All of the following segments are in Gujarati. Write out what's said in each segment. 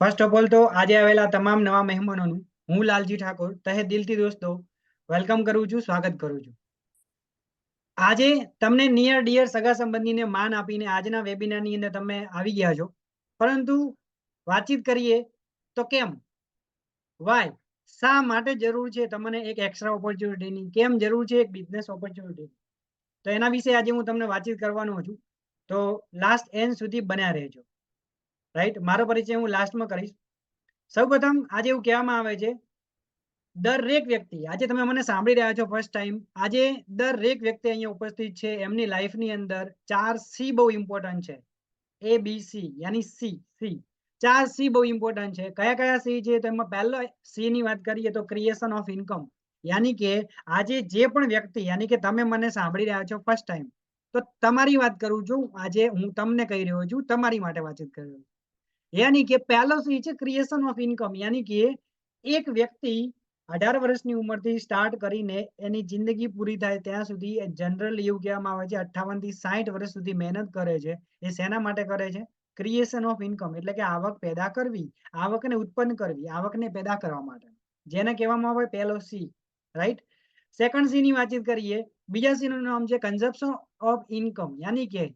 ફર્સ્ટ ઓફ ઓલ તો આજે આવેલા તમામ નવા મહેમાનોનું હું લાલજી ઠાકોર તહે દિલથી દોસ્તો વેલકમ કરું છું, સ્વાગત કરું છું. આજે તમને નિયર ડિયર સગા સંબંધીને માન આપીને આજના વેબિનારની અંદર તમે આવી ગયા છો, પરંતુ વાતચીત કરીએ તો કેમ, વાય, શા માટે જરૂર છે તમને એક એક્સ્ટ્રા ઓપોર્ચ્યુનિટીની, કેમ જરૂર છે એક બિઝનેસ ઓપોર્ચ્યુનિટી, તો એના વિશે આજે હું તમને વાતચીત કરવાનો છું. તો લાસ્ટ એન્ડ સુધી બન્યા રહેજો. રાઈટ, મારો પરિચય હું લાસ્ટમાં કરીશ. સૌપ્રથમ આજે એવું કહેવામાં આવે છે દરેક વ્યક્તિ, આજે તમે મને સાંભળી રહ્યા છો ફર્સ્ટ ટાઈમ, આજે દરેક વ્યક્તિ અહીંયા ઉપસ્થિત છે એમની લાઈફની અંદર 4C બહુ ઇમ્પોર્ટન્ટ છે. ABC યાની સી, 4C બહુ ઇમ્પોર્ટન્ટ છે. કયા કયા સી છે? તો એમાં પહેલો સી ની વાત કરીએ તો ક્રિએશન ઓફ ઇન્કમ, યાની કે આજે જે પણ વ્યક્તિ, યાની કે તમે મને સાંભળી રહ્યા છો ફર્સ્ટ ટાઈમ, તો તમારી વાત કરું છું. આજે હું તમને કહી રહ્યો છું, તમારી માટે વાતચીત કરી રહ્યો છું. यानी कि पहलो सही है क्रिएशन ऑफ इनकम, यानी कि एक व्यक्ति 18 વર્ષની ઉંમરથી સ્ટાર્ટ કરીને એની જિંદગી પૂરી થાય ત્યાં સુધી જનરલ એવું કહેવામાં આવે છે 58 થી 60 વર્ષ સુધી મહેનત કરે છે. એ શેના માટે કરે છે? ક્રિએશન ઓફ ઇન્કમ, એટલે કે આવક પેદા કરવી, આવકને ઉત્પન્ન કરવી, આવકને પેદા કરવા માટે, જેને કહેવામાં આવે પહેલો સી. રાઈટ. સેકન્ડ સી ની વાતચીત કરીએ. બીજા સી નું નામ છે કન્ઝપ્શન ઓફ ઇન્કમ, યાની કે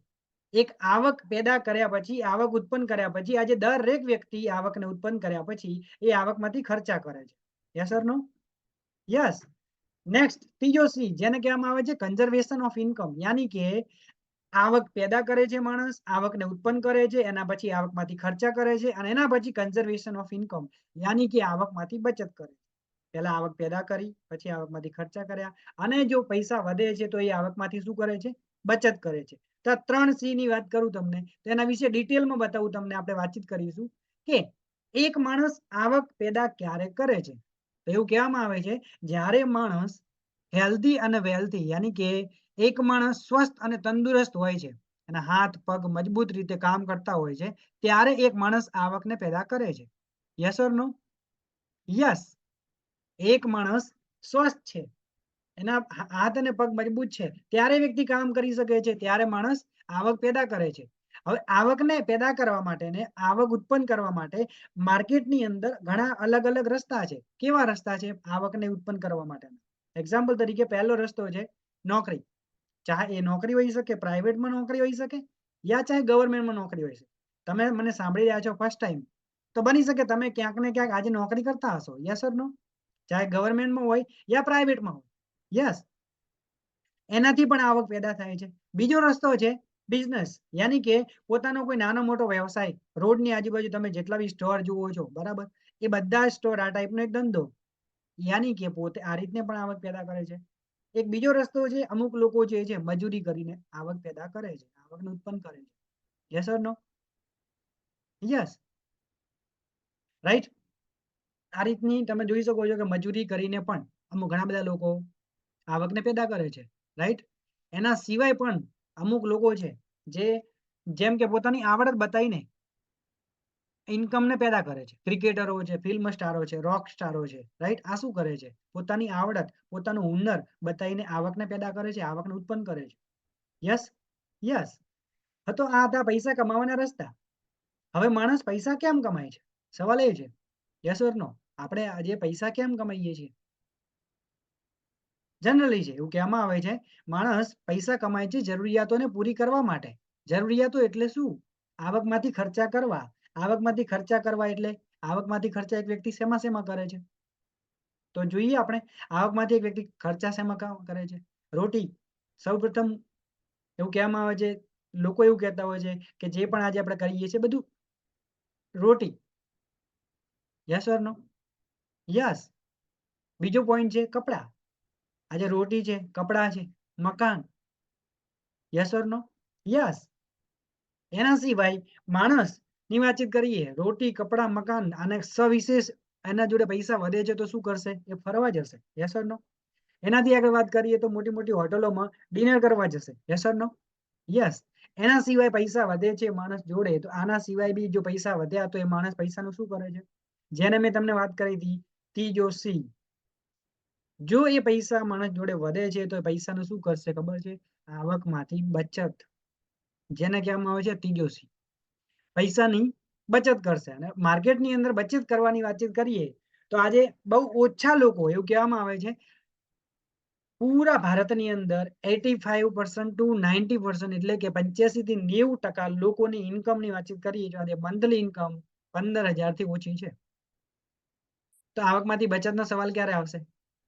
એક આવક પેદા કર્યા પછી, આવક ઉત્પન્ન કર્યા પછી, આજે દરેક વ્યક્તિ આવકને ઉત્પન્ન કર્યા પછી એ આવકમાંથી ખર્ચા કરે છે. Yes or no? Yes. Next ત્રીજો સી, જેને કહેવામાં આવે છે કન્ઝર્વેશન ઓફ ઇન્કમ, યાની કે આવક પેદા કરે છે માણસ, આવકને ઉત્પન્ન કરે છે, એના પછી આવકમાંથી ખર્ચા કરે છે, અને એના પછી કન્ઝર્વેશન ઓફ ઇન્કમ, યાની કે આવકમાંથી બચત કરે. પહેલા આવક પેદા કરી, પછી આવકમાંથી ખર્ચા કર્યા, અને જો પૈસા વધે છે તો એ આવકમાંથી શું કરે છે? બચત કરે છે. તો 3C ની વાત કરું તમને, તો એના વિશે ડિટેલમાં બતાવું તમને, આપણે વાતચીત કરીશું કે એક માણસ આવક પેદા ક્યારે કરે છે. તો એવું કહેવામાં આવે છે જ્યારે માણસ હેલ્ધી અને વેલ્થી, યાની કે એક માણસ સ્વસ્થ અને તંદુરસ્ત હોય છે, અને હાથ પગ મજબૂત રીતે કામ કરતા હોય છે, ત્યારે એક માણસ આવકને પેદા કરે છે. Yes or no? યસ. એક માણસ સ્વસ્થ છે, એના હાથ અને પગ મજબૂત છે, ત્યારે વ્યક્તિ કામ કરી શકે છે, ત્યારે માણસ આવક પેદા કરે છે. હવે આવકને પેદા કરવા માટે ને આવક ઉત્પન્ન કરવા માટે માર્કેટની અંદર ઘણા અલગ અલગ રસ્તા છે. કેવા રસ્તા છે આવકને ઉત્પન્ન કરવા માટે? એક્ઝામ્પલ તરીકે પહેલો રસ્તો છે નોકરી. ચાહે એ નોકરી હોઈ શકે, પ્રાઇવેટમાં નોકરી હોઈ શકે, યા ચાહે ગવર્મેન્ટમાં નોકરી હોઈ શકે. તમે મને સાંભળી રહ્યા છો ફર્સ્ટ ટાઈમ, તો બની શકે તમે ક્યાંક ને ક્યાંક આજે નોકરી કરતા હશો. યસ ઓર નો? ચાહે ગવર્મેન્ટમાં હોય યા પ્રાઇવેટમાં હોય. યસ. એનાથી પણ આવક પેદા થાય છે. બીજો રસ્તો છે બિઝનેસ, યાની કે પોતાનો કોઈ નાનો મોટો વ્યવસાય. રોડની આજુબાજુ તમે જેટલા બી સ્ટોર જુઓ છો, બરાબર, એ બધા સ્ટોર આ ટાઈપનો એક ધંધો, યાની કે પોતે આ રીતને પણ આવક પેદા કરે છે. એક બીજો રસ્તો છે, અમુક લોકો જે છે મજૂરી કરીને આવક પેદા કરે છે, આવકને ઉત્પન્ન કરે છે. Yes or no? Yes. Right. આ રીતની તમે જોઈ શકો છો કે મજૂરી કરીને પણ અમુક ઘણા બધા લોકો આવકને પેદા કરે છે. રાઈટ. એના સિવાય પણ અમુક લોકો છે જે જેમ કે પોતાની આવડત બતાવીને ઇન્કમને પેદા કરે છે. ક્રિકેટરો છે, ફિલ્મ સ્ટારો છે, રોક સ્ટારો છે. રાઈટ. આ શું કરે છે? પોતાની આવડત, પોતાનું હુનર બતાવીને આવકને પેદા કરે છે, આવકને ઉત્પન્ન કરે છે. યસ. યસ. તો આ હતા પૈસા કમાવાના રસ્તા. હવે માણસ પૈસા કેમ કમાય છે? સવાલ એ છે. યસ ઓર નો? આપણે આજે પૈસા કેમ કમાઈએ છીએ? જનરલી છે એવું કહેવામાં આવે છે માણસ પૈસા કમાય છે જરૂરિયાતોને પૂરી કરવા માટે. જરૂરિયાતો એટલે શું? આવકમાંથી ખર્ચા કરવા. આવકમાંથી ખર્ચા કરવા એટલે આવકમાંથી ખર્ચા એક વ્યક્તિ શેમાં શેમાં કરે છે? તો જોઈએ આપણે, આવકમાંથી એક વ્યક્તિ ખર્ચા શેમાં કરે છે? રોટી. સૌપ્રથમ એવું કહેવામાં આવે છે, લોકો એવું કહેતા હોય છે કે જે પણ આજે આપણે કરીએ છીએ બધું રોટી. Yes or no? યસ. બીજો પોઈન્ટ છે કપડા. આજે રોટી છે, કપડા છે, મકાન. Yes or no? યસ. એના સિવાય માણસની વાતચીત કરીએ, રોટી, કપડા, મકાન, અને સવિશેષ એના જોડે પૈસા વધે છે તો શું કરશે? એ ફરવા જશે. યસ ઓર નો? એનાથી આગળ વાત કરીએ તો મોટી મોટી હોટલોમાં ડિનર કરવા જશે. Yes or no? યસ. એના સિવાય પૈસા વધે છે માણસ જોડે, તો આના સિવાય બી જો પૈસા વધ્યા તો એ માણસ પૈસાનું શું કરે છે? જેને મેં તમને વાત કરી હતી, ત્રીજો સી. જો એ પૈસા માણસ જોડે વધે છે તો એ પૈસાનું શું કરશે ખબર છે? આવકમાંથી બચત, જેને કહેવામાં આવે છે ત્રીજો સી. પૈસાની બચત કરશે. અને માર્કેટની અંદર બચત કરવાની વાતચીત કરીએ તો આજે બહુ ઓછા લોકો, એવું કહેવામાં આવે છે, પૂરા ભારતની અંદર 85% ટુ 90% એટલે કે 85 થી 90% લોકોની ઇન્કમની વાતચીત કરીએ તો આજે મંથલી ઇન્કમ 15,000 થી ઓછી છે. તો આવકમાંથી બચતનો સવાલ ક્યારે આવશે?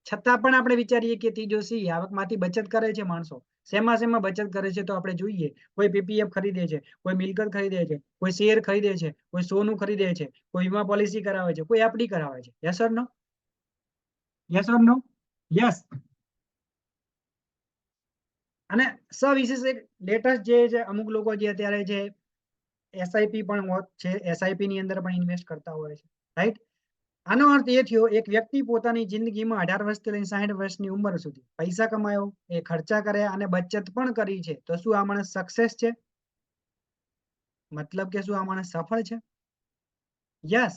છતાં પણ આપણે વિચારીએ કે તિજોરી આવકમાંથી બચત કરે છે માણસો. શેમાં બચત કરે છે તો આપણે જોઈએ. કોઈ પીપીએફ ખરીદે છે, કોઈ મિલકત ખરીદે છે, કોઈ શેર ખરીદે છે, કોઈ સોનું ખરીદે છે, કોઈ વીમા પોલિસી કરાવે છે, કોઈ એફડી કરાવે છે. Yes or no? Yes or no? Yes. અને સવિશેષ એક લેટેસ્ટ જે છે, અમુક લોકો જે અત્યારે જે એસઆઈપી પણ છે, એસઆઈપી ની અંદર પણ ઇન્વેસ્ટ કરતા હોય છે, રાઈટ? આનો અર્થ એ થયો, એક વ્યક્તિ પોતાની જિંદગીમાં 18 વર્ષથી લઈને 60 વર્ષની ઉંમર સુધી પૈસા કમાયો, એ ખર્ચા કર્યા અને બચત પણ કરી છે. તો શું આ માણસ સક્સેસ છે? મતલબ કે શું આ માણસ સફળ છે? યસ.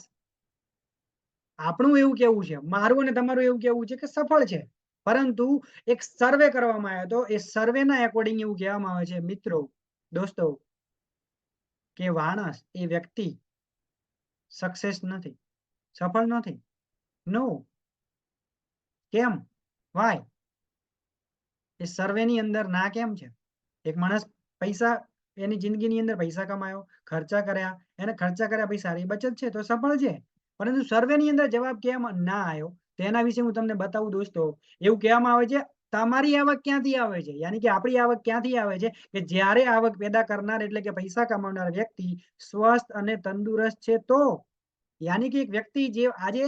આપણું એવું કેવું છે, મારું અને તમારું એવું કેવું છે કે સફળ છે. પરંતુ એક સર્વે કરવામાં આવ્યો હતો, એ સર્વેના એકોર્ડિંગ એવું કહેવામાં આવે છે મિત્રો, દોસ્તો, કે માણસ એ વ્યક્તિ સક્સેસ નથી, સફળ નથી. નો. કેમ? વાય? એ સર્વેની અંદર ના કેમ છે? એક માણસ પૈસા, એની જિંદગીની અંદર પૈસા કમાયો, ખર્ચા કર્યા, એને ખર્ચા કર્યા પછી સારી બચત છે તો સફળ છે. પરંતુ સર્વેની અંદર જવાબ કેમ ના આવ્યો તેના વિશે હું તમને બતાવું દોસ્તો. એવું કહેવામાં આવે છે, તમારી આવક ક્યાંથી આવે છે, યાની કે આપણી આવક ક્યાંથી આવે છે, કે જ્યારે આવક પેદા કરનાર એટલે કે પૈસા કમાવનાર વ્યક્તિ સ્વસ્થ અને તંદુરસ્ત છે તો. યાની કે એક વ્યક્તિ જે આજે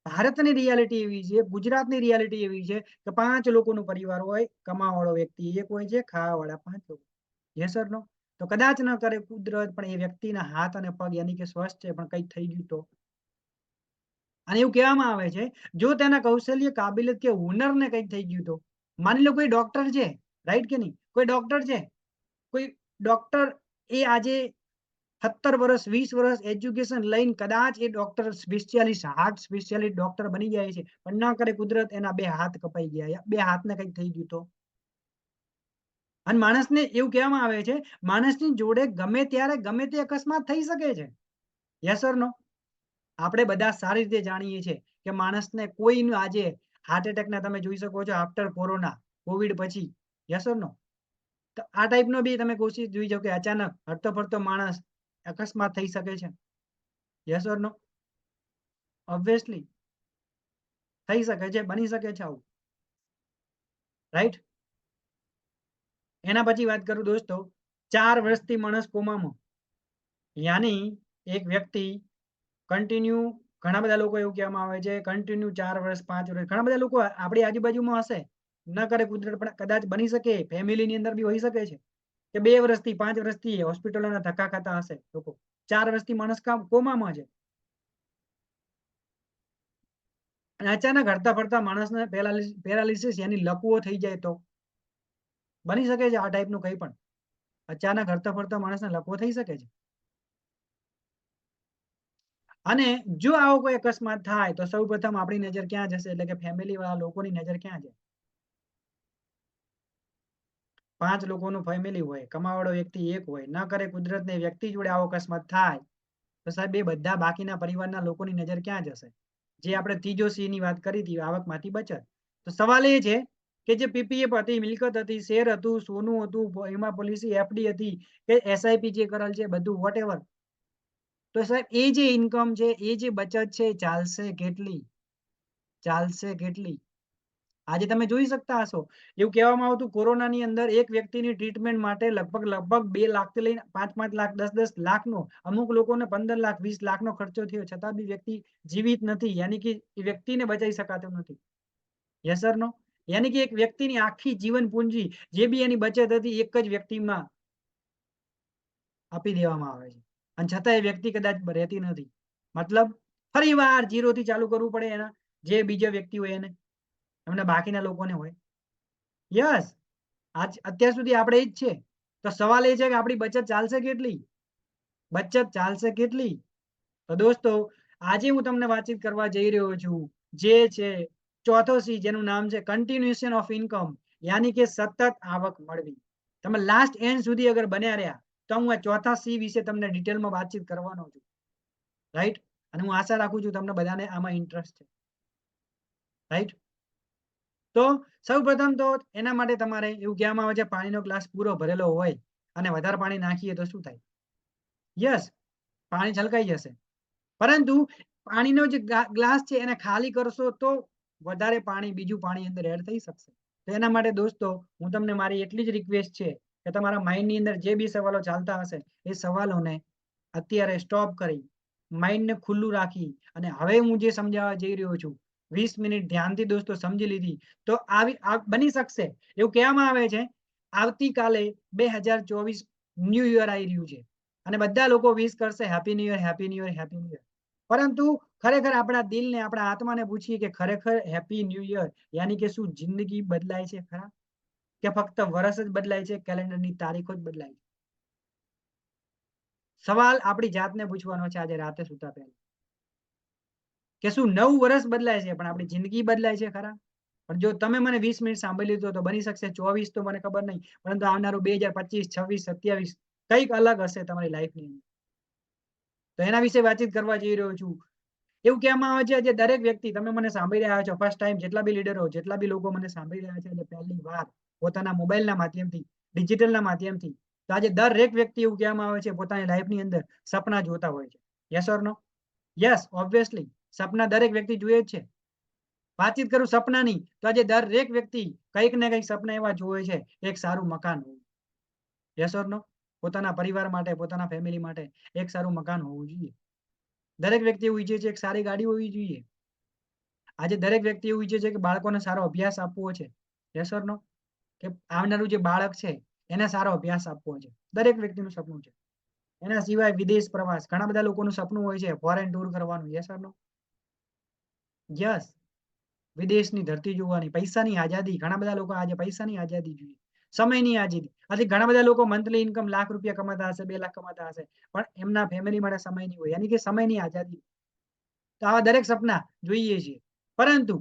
ભારતની રિયાલિટી એવી છે, ગુજરાતની રિયાલિટી એવી છે કે 5 લોકોનો પરિવાર હોય, કમાવાળો વ્યક્તિ એક હોય છે, ખાવાવાળા 5 લોકો. યસ ઓર નો? તો કદાચ ન કરે કુદરત, પણ એ વ્યક્તિના હાથ અને પગ યાની કે સ્વસ્થ છે, પણ કંઈક થઈ ગયું તો. અને એવું કહેવામાં આવે છે, જો તેના કૌશલ્ય, કાબિલિયત કે હુનરને કંઈક થઈ ગયું તો. માની લો કોઈ ડોક્ટર છે, રાઈટ કે નહીં? કોઈ ડોક્ટર છે, કોઈ ડોક્ટર એ આજે 17 વર્ષ 20 વર્ષ એજ્યુકેશન લઈને કદાચ એ doctor specialist, heart specialist doctor બની જાય છે, પણ ના કરે કુદરત, એના 2 હાથ કપાઈ ગયા, 2 હાથને કંઈક થઈ ગયું તો. અને માણસને એવું કહેવામાં આવે છે, માણસની જોડે ગમે ત્યારે ગમે તે અકસ્માત થઈ શકે છે. યસ ઓર નો? આપણે બધા સારી રીતે જાણીએ છીએ કે માણસને કોઈનું આજે હાર્ટ એટેકના તમે જોઈ શકો છો આફ્ટર કોરોના, કોવિડ પછી. યસ ઓર નો? તો આ ટાઈપનો બી તમે કોશિશ જોઈ જાવ કે અચાનક હરતો ફરતો માણસ અકસ્માત થઈ શકે છે. Yes or no? ઓબ્વિયસલી થઈ શકે છે, બની શકે છે આવું, રાઈટ? એના પછી વાત કરું દોસ્તો, 4 વર્ષથી માણસ કોમામાં, યાની એક વ્યક્તિ કન્ટિન્યુ, ઘણા બધા લોકો એવું કહેવામાં આવે છે કન્ટિન્યુ 4 વર્ષ 5 વર્ષ, ઘણા બધા લોકો આપણી આજુબાજુમાં હશે, ન કરે કુદરત, પણ કદાચ બની શકે, ફેમિલીની અંદર બી હોઈ શકે છે કે 2 વર્ષથી 5 વર્ષથી હોસ્પિટલોના ધક્કા ખાતા હશે લોકો. 4 વર્ષથી માણસ કોમામાં છે. અને અચાનક હરતા ફરતા માણસને પેરાલિસિસ યાની લકવો થઈ જાય તો. બની શકે છે આ ટાઈપનું કંઈ પણ. અચાનક હરતા ફરતા માણસને લકવો થઈ શકે છે. અને જો આવો કોઈ અકસ્માત થાય તો સૌપ્રથમ આપણી નજર ક્યાં જશે, એટલે કે ફેમિલી વાળા લોકોની નજર ક્યાં જાય? 5 લોકોનું ફેમિલી હોય, કમાવાળો વ્યક્તિ એક હોય, ન કરે કુદરતને વ્યક્તિ જોડે આવો અકસ્માત થાય તો સાહેબ એ બધા બાકીના પરિવારના લોકોની નજર ક્યાં જશે? જે આપણે ત્રીજો સી ની વાત કરી હતી, આવકમાંથી બચત. તો સવાલ એ છે કે જે પીપીએફ હતી, મિલકત હતી, શેર હતું, સોનું હતું, વીમા પોલિસી, એફડી હતી, કે એસઆઈપી જે કરેલ છે, બધું વોટ. તો સાહેબ એ જે ઇન્કમ છે, એ જે બચત છે, ચાલશે કેટલી? ચાલશે કેટલી? આજે તમે જોઈ શકતા હશો, એવું કહેવામાં આવતું કોરોનાની અંદર એક વ્યક્તિની ટ્રીટમેન્ટ માટે લગભગ 2 લાખથી લઈને 5 લાખ, 10 લાખનો, અમુક લોકોને 15 લાખ 20 લાખનો ખર્ચો થયો, છતાં બી વ્યક્તિ જીવિત નથી, યાની કે એ વ્યક્તિને બચાવી શકાતો નથી. યસ સર નો? યાની કે એક વ્યક્તિની આખી જીવન પૂંજી, જે બી એની બચત હતી, એક જ વ્યક્તિમાં આપી દેવામાં આવે છે, અને છતાં એ વ્યક્તિ કદાચ રહેતી નથી. મતલબ ફરી વાર 0 થી ચાલુ કરવું પડે એના જે બીજો વ્યક્તિ હોય એને, એમને બાકીના લોકોને હોય. યસ. આજ અત્યાર સુધી આપણે એ જ છે. તો સવાલ એ છે કે આપણી બચત ચાલશે કેટલી? બચત ચાલશે કેટલી? તો દોસ્તો, આજે હું તમને વાતચીત કરવા જઈ રહ્યો છું, જે છે ચોથો સી, જેનું નામ છે કન્ટિન્યુએશન ઓફ ઇન્કમ, યાની કે સતત આવક મળવી. તમે લાસ્ટ એન્ડ સુધી અગર બન્યા રહ્યા તો હું આ ચોથા સી વિશે તમને ડિટેલમાં વાતચીત કરવાનો છું, રાઈટ? અને હું આશા રાખું છું તમને બધાને આમાં ઇન્ટરેસ્ટ છે, રાઈટ? તો સૌપ્રથમ તો એના માટે તમારે એવું કહેવામાં આવે છે પાણીનો ગ્લાસ પૂરો ભરેલો હોય અને વધારે પાણી નાખીએ તો શું થાય? યસ, પાણી છલકાઈ જશે. પરંતુ પાણીનો જે ગ્લાસ છે એને ખાલી કરશો તો વધારે પાણી, બીજું પાણી અંદર એડ થઈ શકશે. તો એના માટે દોસ્તો હું તમને મારી એટલી જ રિક્વેસ્ટ છે કે તમારા માઇન્ડની અંદર જે બી સવાલો ચાલતા હશે એ સવાલોને અત્યારે સ્ટોપ કરી માઇન્ડને ખુલ્લું રાખી અને હવે હું જે સમજાવવા જઈ રહ્યો છું 20 મિનિટ ધ્યાનથી દોસ્તો સમજી લીધી તો બની શકશે. એવું કહેવામાં આવે છે આવતીકાલે 2024 ન્યૂ યર આવી રહ્યું છે અને બધા લોકો વિશ કરશે happy new year, happy new year, happy new year. પરંતુ ખરેખર આપણા દિલને, આપણા આત્માને પૂછીએ કે ખરેખર હેપી ન્યૂ યર યાની કે શું જિંદગી બદલાય છે ખરા? કે ફક્ત વર્ષ જ બદલાય છે, કેલેન્ડરની તારીખો જ બદલાય છે? સવાલ આપણી જાતને પૂછવાનો છે આજે રાતે સુતા પહેલા કે શું નવું વર્ષ બદલાય છે પણ આપણી જિંદગી બદલાય છે ખરા? પણ જો તમે મને 20 મિનિટ સાંભળી લીધો તો બની શકશે 24 તો મને ખબર નહીં, પરંતુ આવનારું 2025, 26, 27 કંઈક અલગ હશે તમારી લાઈફની અંદર. તો એના વિશે વાતચીત કરવા જઈ રહ્યો છું. એવું કહેવામાં આવે છે આજે દરેક વ્યક્તિ, તમે મને સાંભળી રહ્યા છો ફર્સ્ટ ટાઈમ, જેટલા બી લીડરો, જેટલા બી લોકો મને સાંભળી રહ્યા છે એટલે પહેલી વાર પોતાના મોબાઈલના માધ્યમથી, ડિજિટલના માધ્યમથી, તો આજે દરેક વ્યક્તિ એવું કહેવામાં આવે છે પોતાની લાઈફની અંદર સપના જોતા હોય છે. Yes or no? Yes, obviously સપના દરેક વ્યક્તિ જોઈએ જ છે. વાતચીત કરું સપનાની તો આજે દરેક વ્યક્તિ કંઈક ને કંઈક સપના એવા જોવે છે એક સારું મકાન હોવું. યસ ઓર નો? પોતાના પરિવાર માટે, પોતાના ફેમિલી માટે એક સારું મકાન હોવું જોઈએ. દરેક વ્યક્તિ એવું ઈચ્છે છે એક સારી ગાડી હોવી જોઈએ. આજે દરેક વ્યક્તિ એવું ઈચ્છે છે કે બાળકોને સારો અભ્યાસ આપવો છે. યસ ઓર નો? કે આવનારું જે બાળક છે એને સારો અભ્યાસ આપવો છે. દરેક વ્યક્તિનું સપનું છે. એના સિવાય વિદેશ પ્રવાસ, ઘણા બધા લોકોનું સપનું હોય છે ફોરેન ટૂર કરવાનું. Yes or no? યસ, વિદેશની ધરતી જોવાની, પૈસાની આઝાદી. ઘણા બધા લોકો આજે પૈસાની આઝાદી જોઈએ, સમયની આઝાદી. હજી ઘણા બધા લોકો મંથલી ઇન્કમ લાખ રૂપિયા કમાતા હશે, 2 લાખ કમાતા હશે, પણ એમના ફેમિલી માટે સમય નહીં હોય, યાની કે સમયની આઝાદી. તો આવા દરેક સપના જોઈએ છીએ. પરંતુ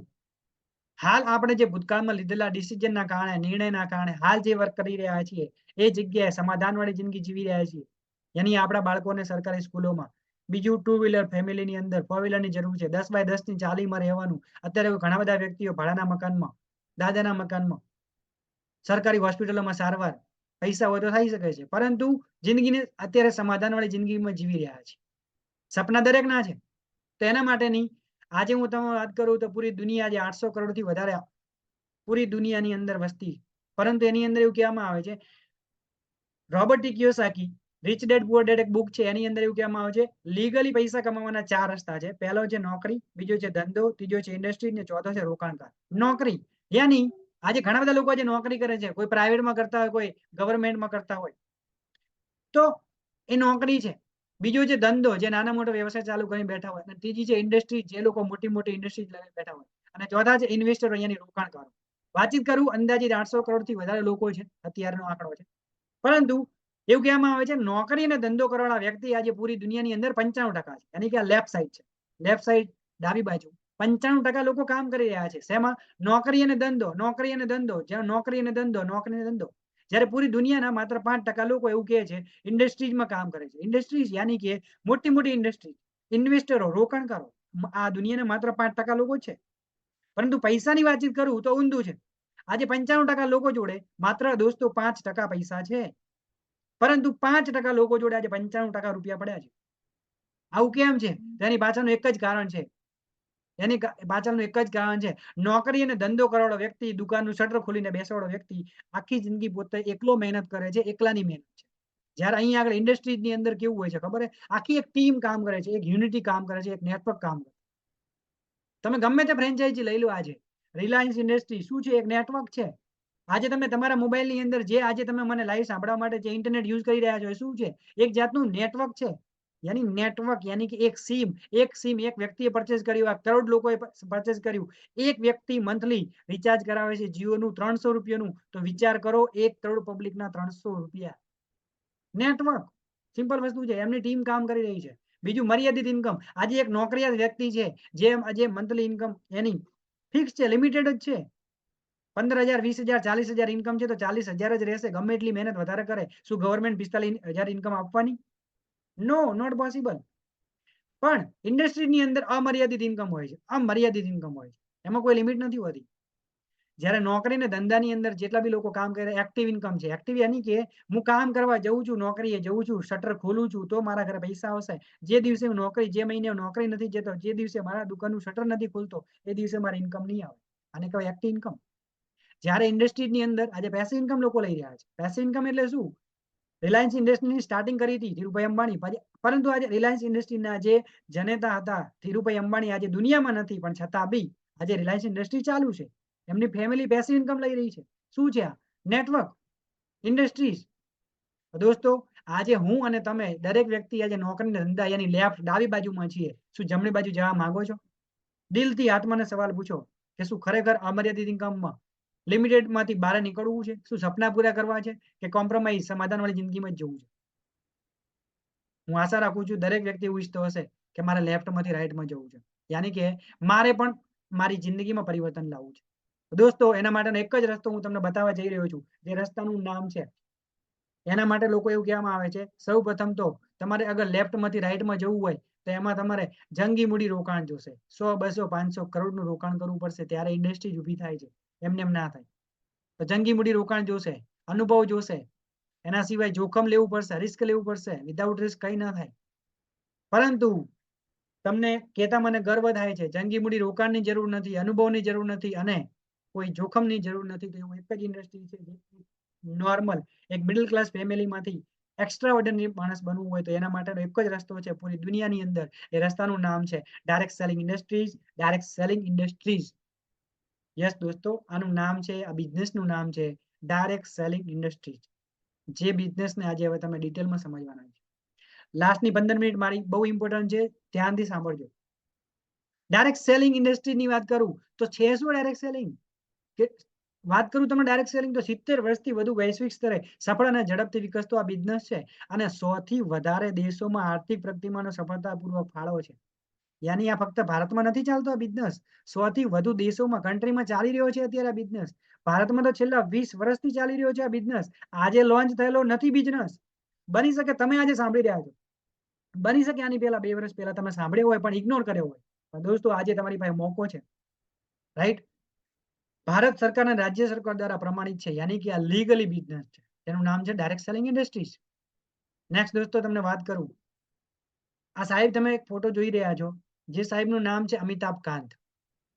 હાલ આપણે જે ભૂતકાળમાં લીધેલા ડિસિઝનના કારણે, નિર્ણયના કારણે હાલ જે વર્ક કરી રહ્યા છીએ એ જગ્યાએ સમાધાનવાળી જિંદગી જીવી રહ્યા છીએ. યાની આપણા બાળકોને સરકારી સ્કૂલોમાં, બીજું ટુ વ્હીલર ફેમિલીની અંદર 4 વ્હીલરની જરૂર છે, 10 બાય 10 ની ચાલીમાં રહેવાનું. અત્યારે ઘણા બધા વ્યક્તિઓ ભાડાના મકાનમાં, દાદાના મકાનમાં, સરકારી હોસ્પિટલોમાં સારવાર, પૈસા હોય તો થઈ શકે છે, પરંતુ જિંદગીને અત્યારે સમાધાનવાળી જિંદગીમાં જીવી રહ્યા છે. સપના દરેકના છે. તો એના માટેની આજે હું તમને વાત કરું તો પૂરી દુનિયા આજે 800 કરોડથી વધારે પૂરી દુનિયાની અંદર વસ્તી, પરંતુ એની અંદર એવું કહેવામાં આવે છે Robert Kiyosaki rich dad poor dad એક બુક છે, એની અંદર એવું કહેવામાં આવે છે લીગલી પૈસા કમાવાના 4 રસ્તા છે. પહેલો છે નોકરી, બીજો છે ધંધો, ત્રીજો છે ઇન્ડસ્ટ્રી અને ચોથો છે રોકાણકાર. નોકરી યાની આજે ઘણા બધા લોકો આજે નોકરી કરે છે, કોઈ પ્રાઇવેટમાં કરતા હોય, કોઈ ગવર્નમેન્ટમાં કરતા હોય, તો એ નોકરી છે. બીજો છે ધંધો, જે નાના મોટો વ્યવસાય ચાલુ કરીને બેઠા હોય, અને ત્રીજી છે ઇન્ડસ્ટ્રી, જે લોકો મોટી મોટી ઇન્ડસ્ટ્રી લઈને બેઠા હોય, અને ચોથા છે ઇન્વેસ્ટરો યાની રોકાણકારો. વાતચીત કરું અંદાજિત 800 કરોડથી વધારે લોકો છે, અત્યારનો આંકડો છે. પરંતુ એવું કહેવામાં આવે છે નોકરી અને ધંધો કરવાળા વ્યક્તિ આજે પૂરી દુનિયાની અંદર 95% છે. યાની કે આ લેફ્ટ સાઈડ છે, લેફ્ટ સાઈડ ડાબી બાજુ 95% લોકો કામ કરી રહ્યા છે. શેમાં? નોકરી અને ધંધો, નોકરી અને ધંધો, જ્યાં નોકરી અને ધંધો, નોકરી અને ધંધો. જ્યારે પૂરી દુનિયાના માત્ર 5% લોકો એવું કહે છે ઇન્ડસ્ટ્રીઝમાં કામ કરે છે. ઇન્ડસ્ટ્રીઝ યાની કે મોટી મોટી ઇન્ડસ્ટ્રી, ઇન્વેસ્ટરો, રોકાણકારો, આ દુનિયાના માત્ર 5% લોકો છે. પરંતુ પૈસાની વાતચીત કરું તો ઊંધું છે. આજે 95% લોકો જોડે માત્ર દોસ્તો 5% પૈસા છે, પરંતુ 5% લોકો જોડે આજે 95% રૂપિયા પડ્યા છે. આવું કેમ છે? તેની પાછળનું એક જ કારણ છે. એની પાછળનું એક જ કારણ છે નોકરી અને ધંધો કરવાળો વ્યક્તિ, દુકાનનું શટર ખોલીને બેસવાળો વ્યક્તિ આખી જિંદગી પોતે એકલો મહેનત કરે છે, એકલાની મહેનત છે. જ્યારે અહીં આગળ ઇન્ડસ્ટ્રીઝની અંદર કેવું હોય છે ખબર છે? આખી એક ટીમ કામ કરે છે, એક યુનિટી કામ કરે છે, એક નેટવર્ક કામ કરે છે. તમે ગમે તે ફ્રેન્ચાઇઝી લઈ લો, આજે રિલાયન્સ ઇન્ડસ્ટ્રી શું છે? એક નેટવર્ક છે. આજે તમે તમારા મોબાઈલની અંદર જે આજે તમે મને લાઈવ સાંભળવા માટે જે ઇન્ટરનેટ યુઝ કરી રહ્યા છો એ શું છે? એક જાતનું નેટવર્ક છે. યાની નેટવર્ક યાની કે એક સિમ એક વ્યક્તિએ પરચેસ કર્યું, આ કરોડ લોકોએ પરચેસ કર્યું. એક વ્યક્તિ મંથલી રિચાર્જ કરાવે છે જીઓનું 300 રૂપિયાનું, તો વિચાર કરો 1 કરોડ પબ્લિકના 300 રૂપિયા. નેટવર્ક સિમ્પલ વસ્તુ છે, એમની ટીમ કામ કરી રહી છે. બીજું મર્યાદિત ઇન્કમ. આજે એક નોકરિયાત વ્યક્તિ છે, જે આજે મંથલી ઇન્કમ એની ફિક્સ છે, લિમિટેડ જ છે. 15,000, 20,000, 40,000 ઇન્કમ છે તો 40,000 જ રહેશે, ગમે એટલી મહેનત વધારે કરે. શું ગવર્મેન્ટ 45,000 ઇન્કમ આપવાની? નો, નોટ પોસિબલ. પણ ઇન્ડસ્ટ્રીની અંદર અમર્યાદિત ઇન્કમ હોય છે, અમર્યાદિત ઇન્કમ હોય છે, એમાં કોઈ લિમિટ નથી હોતી. જ્યારે નોકરી ને ધંધાની અંદર જેટલા બી લોકો કામ કરે એક્ટિવ ઇન્કમ છે. એક્ટિવ એની કે હું કામ કરવા જઉં છું, નોકરીએ જઉં છું, શટર ખોલું છું તો મારા ઘરે પૈસા આવશે. જે દિવસે હું નોકરી, જે મહિને હું નોકરી નથી જતો, જે દિવસે મારા દુકાનનું શટર નથી ખુલતો, એ દિવસે મારી ઇન્કમ નહીં આવે. આને કહેવાય એક્ટિવ ઇન્કમ. જ્યારે ઇન્ડસ્ટ્રીની અંદર આજે પેસિવ ઇન્કમ લોકો લઈ રહ્યા છે. પેસિવ ઇન્કમ એટલે શું? રિલાયન્સ ઇન્ડસ્ટ્રીની સ્ટાર્ટિંગ કરી હતી ધીરુભાઈ અંબાણી, પરંતુ આજે રિલાયન્સ ઇન્ડસ્ટ્રીના જે જનેતા હતા ધીરુભાઈ અંબાણી આજે દુનિયામાં નથી, પણ છતાં બી આજે રિલાયન્સ ઇન્ડસ્ટ્રી ચાલુ છે. એમની ફેમિલી પેસિવ ઇન્કમ લઈ રહી છે. શું છે આ? Network industries. દોસ્તો, આજે હું અને તમે દરેક વ્યક્તિ આજે નોકરીના ધંધા યાની લેફ્ટ ડાબી બાજુમાં છીએ. શું જમણી બાજુ જવા માંગો છો? દિલથી આત્માને સવાલ પૂછો કે શું ખરેખર અમર્યાદિત ઇન્કમમાં લિમિટેડ માંથી બહાર નીકળવું છે? શું સપના પૂરા કરવા છે કે કોમ્પ્રોમાઇઝ સમાધાન વાળી જિંદગીમાં જ જવું છે? હું આશા રાખું છું દરેક વ્યક્તિ એવું ઈચ્છતો હશે કે મારે લેફ્ટમાંથી રાઈટમાં જવું છે, યાની કે મારે પણ મારી જિંદગીમાં પરિવર્તન લાવવું છે. દોસ્તો, એના માટેનો એક જ રસ્તો હું તમને બતાવવા જઈ રહ્યો છું. જે રસ્તાનું નામ છે, એના માટે લોકો એવું કહેવામાં આવે છે, સૌ પ્રથમ તો તમારે અગર લેફ્ટમાંથી રાઈટમાં જવું હોય તો એમાં તમારે જંગી મૂડી રોકાણ જોશે. 100, 200, 500 કરોડનું રોકાણ કરવું પડશે, ત્યારે ઇન્ડસ્ટ્રી ઊભી થાય છે. એમને એમ ના થાય. તો જંગી મૂડી રોકાણ જોશે, અનુભવ જોશે, એના સિવાય જોખમ લેવું પડશે, રિસ્ક લેવું પડશે. વિધાઉટ રિસ્ક કંઈ ના થાય. પરંતુ તમને કહેતા મને ગર્વ થાય છે, જંગી મૂડી રોકાણની જરૂર નથી, અનુભવની જરૂર નથી અને કોઈ જોખમની જરૂર નથી. તો એવું એક જ ઇન્ડસ્ટ્રી છે જે નોર્મલ એક મિડલ ક્લાસ ફેમિલીમાંથી એક્સ્ટ્રા ઓર્ડિનરી માણસ બનવું હોય તો એના માટેનો એક જ રસ્તો છે પૂરી દુનિયાની અંદર. એ રસ્તાનું નામ છે direct selling industries. Direct selling industries. Yes દોસ્તો, આનું નામ છે, આ બિઝનેસનું નામ છે ડાયરેક્ટ સેલિંગ ઇન્ડસ્ટ્રીઝ. જે બિઝનેસને આજે હવે તમે ડિટેલમાં સમજવાના છે. લાસ્ટની 15 મિનિટ મારી બહુ ઇમ્પોર્ટન્ટ છે, ધ્યાનથી સાંભળજો. ડાયરેક્ટ સેલિંગ ઇન્ડસ્ટ્રીની વાત કરું તો છે શું ડાયરેક્ટ સેલિંગ? કે વાત કરું તમને ડાયરેક્ટ સેલિંગ તો 70 વર્ષથી વધુ વૈશ્વિક સ્તરે સફળ અને ઝડપથી વિકસતો આ બિઝનેસ છે અને 100 થી વધારે દેશોમાં આર્થિક પ્રગતિમાં સફળતાપૂર્વક ફાળો છે. યાની આ ફક્ત ભારતમાં નથી ચાલતો આ બિઝનેસ, 100 થી વધુ દેશોમાં, કન્ટ્રીમાં ચાલી રહ્યો છે અત્યારે આ બિઝનેસ. ભારતમાં તો છેલ્લા 20 વર્ષથી ચાલી રહ્યો છે આ બિઝનેસ. આજે લોન્ચ થયેલો નથી બિઝનેસ. બની શકે તમે આજે સાંભળી રહ્યા છો, બની શકે આની પહેલા 2 વર્ષ પહેલા તમે સાંભળ્યો હોય પણ ઇગ્નોર કર્યો હોય. પણ દોસ્તો, આજે તમારી પાસે મોકો છે, રાઈટ? ભારત સરકાર અને રાજ્ય સરકાર દ્વારા પ્રમાણિત છે, યાની કે આ લીગલી બિઝનેસ છે. તેનું નામ છે ડાયરેક્ટ સેલિંગ ઇન્ડસ્ટ્રીઝ. નેક્સ્ટ દોસ્તો, તમને વાત કરું, આ સાહેબ તમે એક ફોટો જોઈ રહ્યા છો, જે સાહેબનું નામ છે અમિતાભ કાંત,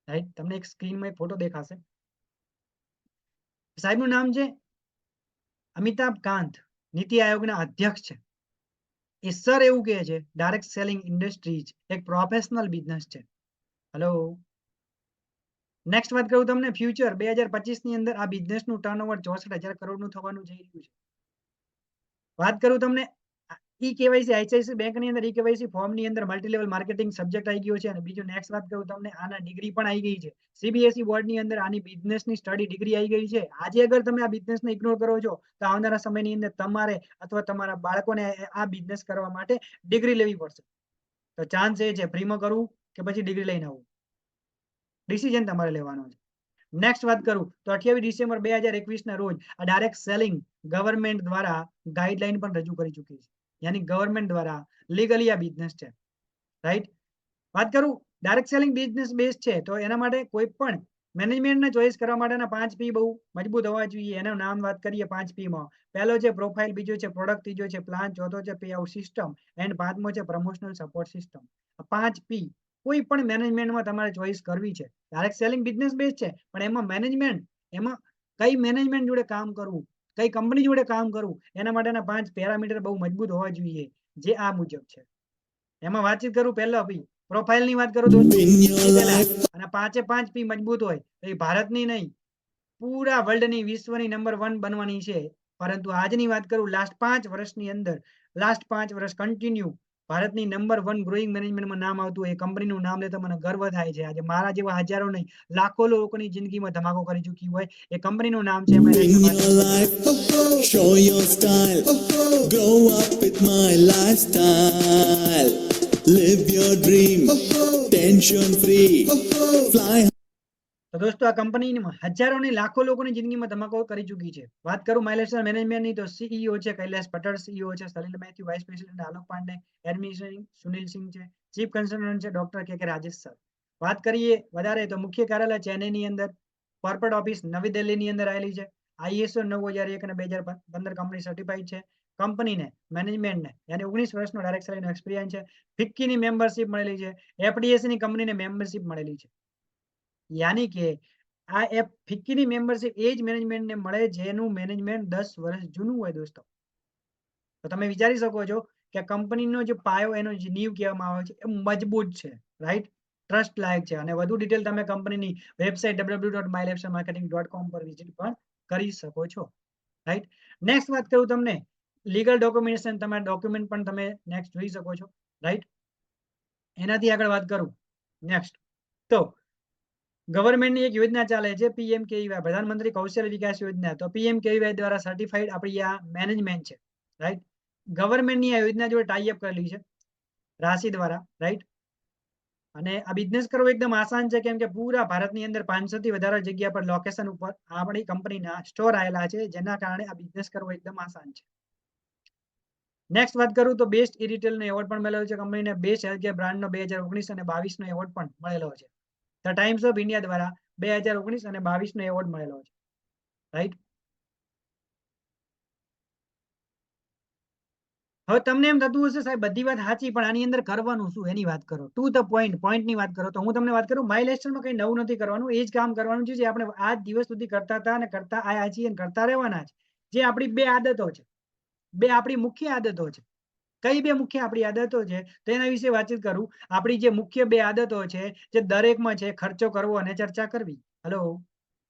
રાઈટ? તમને એક સ્ક્રીનમાં એક ફોટો દેખાશે. સાહેબનું નામ છે અમિતાભ કાંત, નીતિ આયોગના અધ્યક્ષ છે. એ સર એવું કહે છે ડાયરેક્ટ સેલિંગ ઇન્ડસ્ટ્રીઝ એક પ્રોફેશનલ બિઝનેસ છે. હેલો. નેક્સ્ટ વાત કરું તમને, ફ્યુચર 2025 ની અંદર આ બિઝનેસનું ટર્નઓવર 64,000 કરોડનું થવાનું જઈ રહ્યું છે. વાત કરું તમને ઈ કેવાયસી આઈસીઆઈસી બેંકની અંદર ઈ કેવાયસી ફોર્મની અંદર મલ્ટી લેવલ માર્કેટિંગ સબ્જેક્ટ આવી ગયો છે. અને બીજું નેક્સ્ટ વાત કરું તમને, આના ડિગ્રી પણ આવી ગઈ છે. સીબીએસઈ બોર્ડની અંદર આની બિઝનેસની સ્ટડી ડિગ્રી આવી ગઈ છે. આજે અગર તમે આ બિઝનેસને ઇગ્નોર કરો છો તો આવનારા સમયની અંદર તમારે અથવા તમારા બાળકોને આ બિઝનેસ કરવા માટે ડિગ્રી લેવી પડશે. તો ચાન્સ એ છે ફ્રીમાં કરવું કે પછી ડિગ્રી લઈને આવવું, ડિસિઝન તમારે લેવાનો છે. નેક્સ્ટ વાત કરું તો 28 ડિસેમ્બર 2021 ના રોજ આ ડાયરેક્ટ સેલિંગ ગવર્મેન્ટ દ્વારા ગાઈડલાઈન પણ રજૂ કરી ચૂકી છે, યાની ગવર્મેન્ટ દ્વારા લીગલી આ બિઝનેસ છે, રાઈટ? વાત કરું ડાયરેક્ટ સેલિંગ બિઝનેસ બેઝ છે તો એના માટે કોઈ પણ મેનેજમેન્ટને ચોઈસ કરવા માટેના 5 પી બહુ મજબૂત હોવા જોઈએ. એનું નામ વાત કરીએ 5 પી માં. પહેલો છે પ્રોફાઇલ, બીજો છે પ્રોડક્ટ, ત્રીજો છે પ્લાન, ચોથો છે પે આઉટ સિસ્ટમ એન્ડ પાંચમો છે પ્રમોશનલ સપોર્ટ સિસ્ટમ. આ 5 પી કોઈ પણ મેનેજમેન્ટમાં તમારે ચોઈસ કરવી છે. ડાયરેક્ટ સેલિંગ બિઝનેસ બેઝ છે પણ એમાં મેનેજમેન્ટ, એમાં કઈ મેનેજમેન્ટ જોડે કામ કરવું, કઈ કંપની જોડે કામ કરવું, એના માટેના 5 પેરામીટર બહુ મજબૂત હોવા જોઈએ, જે આ મુજબ છે. એમાં વાતચીત કરું પહેલા પી પ્રોફાઇલની વાત કરું દોસ્તો, અને 5 પી મજબૂત હોય તો એ ભારતની નહીં, પૂરા વર્લ્ડની, વિશ્વની નંબર 1 બનવાની છે. પરંતુ આજની વાત કરું, લાસ્ટ 5 વર્ષની અંદર, લાસ્ટ 5 વર્ષ કન્ટિન્યુ ભારતની નંબર 1 ગ્રોઈંગ મેનેજમેન્ટમાં નામ આવતું હોય એ કંપનીનું નામ લેતો મને ગર્વ થાય છે. આજે મારા જેવા હજારો નહીં, લાખો લોકોની જિંદગીમાં ધમાકો કરી ચૂકી હોય એ કંપનીનું નામ છે Show your style, grow up with my lifestyle, live your dream, tension free, fly. તો દોસ્તો આ કંપની હજારો ને લાખો લોકોની જિંદગીમાં ધમાકો કરી ચૂકી છે. વાત કરું માઇલેસ્ટર મેનેજમેન્ટની તો સીઈઓ છે કૈલાશ પટેલ, સીઈઓ છે Salil Mathew, vice president Alok Pandey, administrating Sunil Singh છે, ચીફ કન્સલ્ટન્ટ છે ડોક્ટર કે રાજેશ સર. વાત કરીએ વધારે તો મુખ્ય કાર્યાલય ચેન્નઈની અંદર, કોર્પોરેટ ઓફિસ નવી દિલ્હીની અંદર આવેલી છે. આઈએસઓ 9001 અને 2015 કંપની સર્ટિફાઈડ છે. કંપનીને મેનેજમેન્ટને યાની 19 વર્ષનો ડાયરેક્ટ સેલિંગનો એક્સપિરિયન્સ છે. ફિક્કીની મેમ્બરશિપ મળેલી છે. એફડીએસની કંપનીને મેમ્બરશિપ મળેલી છે. યાની કે આ એપ ફિક્કીની મેમ્બરશિપ એ જ મેનેજમેન્ટને મળે જેનું મેનેજમેન્ટ 10 વર્ષ જૂનું હોય દોસ્તો. તો તમે વિચારી શકો છો કે કંપનીનો જે પાયો એનો જે નીવ કહેવામાં આવે છે એ મજબૂત છે, રાઈટ, ટ્રસ્ટ લાયક છે. અને વધુ ડિટેલ તમે કંપનીની વેબસાઇટ www.mylepsmarketing.com પર વિઝિટ પણ કરી શકો છો, રાઈટ. નેક્સ્ટ વાત કરું તમને લીગલ ડોક્યુમેન્ટેશન, તમારા ડોક્યુમેન્ટ પણ તમે નેક્સ્ટ જોઈ શકો છો, રાઈટ. એનાથી આગળ વાત કરું નેક્સ્ટ તો ગવર્મેન્ટની એક યોજના ચાલે છે પીએમકેવીવાય, પ્રધાનમંત્રી કૌશલ્ય વિકાસ યોજના. તો પીએમકેવીવાય દ્વારા સર્ટિફાઈડ આપણી આ મેનેજમેન્ટ છે, રાઈટ. ગવર્મેન્ટની આ યોજના જોડે ટાઈ અપ કરેલી છે રાશિ દ્વારા, રાઈટ. અને આ બિઝનેસ કરવો એકદમ આસાન છે કેમ કે પૂરા ભારતની અંદર 500 થી વધારે જગ્યા પર લોકેશન ઉપર આપણી કંપનીના સ્ટોર આવેલા છે, જેના કારણે આ બિઝનેસ કરવો એકદમ આસાન છે. નેક્સ્ટ વાત કરું તો બેસ્ટ ઈ રિટેલ નો એવોર્ડ પણ મળેલો છે કંપનીને. બેસ્ટ હેલ્થકેર બ્રાન્ડનો 2019 અને 22 નો એવોર્ડ પણ મળેલો છે ધ ટાઈમ્સ ઓફ ઇન્ડિયા દ્વારા 2019 અને 22 નો એવોર્ડ મળેલો છે, રાઈટ. હવે તમને એમ થતું હશે સાહેબ બધી વાત સાચી પણ આની અંદર કરવાનું શું એની વાત કરો, ટુ ધ પોઈન્ટની વાત કરો. તો હું તમને વાત કરું માઇલેસ્ટરમાં કંઈ નવું નથી કરવાનું, એ જ કામ કરવાનું છે જે આપણે આજ દિવસ સુધી કરતા હતા અને કરતા આયા છીએ અને કરતા રહેવાના છે. જે આપણી બે આદતો છે, બે આપણી મુખ્ય આદતો છે. કઈ બે મુખ્ય આપણી આદતો છે તો એના વિશે વાતચીત કરું. આપણી જે મુખ્ય બે આદતો છે જે દરેકમાં છે, ખર્ચો કરવો અને ચર્ચા કરવી. હલો,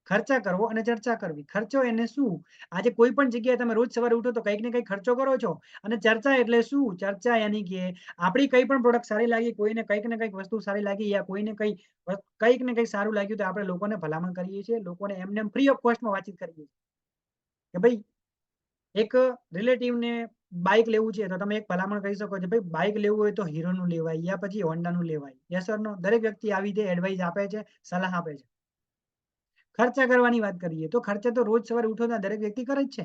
ખર્ચા કરવો અને ચર્ચા કરવી. ખર્ચો એને શું? આજે કોઈ પણ જગ્યાએ તમે રોજ સવારે ઉઠો તો કંઈક ને કંઈક ખર્ચો કરો છો. અને ચર્ચા એટલે શું? ચર્ચા યાની કે આપણી કઈ પણ પ્રોડક્ટ સારી લાગી, કોઈને કંઈક ને કંઈક વસ્તુ સારી લાગી યા કોઈને કંઈક ને કંઈક સારું લાગ્યું તો આપણે લોકોને ભલામણ કરીએ છીએ, લોકોને એમને ફ્રી ઓફ કોસ્ટમાં વાતચીત કરીએ છીએ કે ભાઈ એક રિલેટિવને બાઇક લેવું છે તો તમે એક ભલામણ કરી શકો છો ભાઈ બાઇક લેવું હોય તો હીરોનું લેવાય યા પછી હોન્ડાનું લેવાય. યસ ઓર નો? દરેક વ્યક્તિ આવી રીતે એડવાઇસ આપે છે, સલાહ આપે છે. ખર્ચા કરવાની વાત કરીએ તો ખર્ચા તો રોજ સવારે ઉઠો તો દરેક વ્યક્તિ કરે જ છે.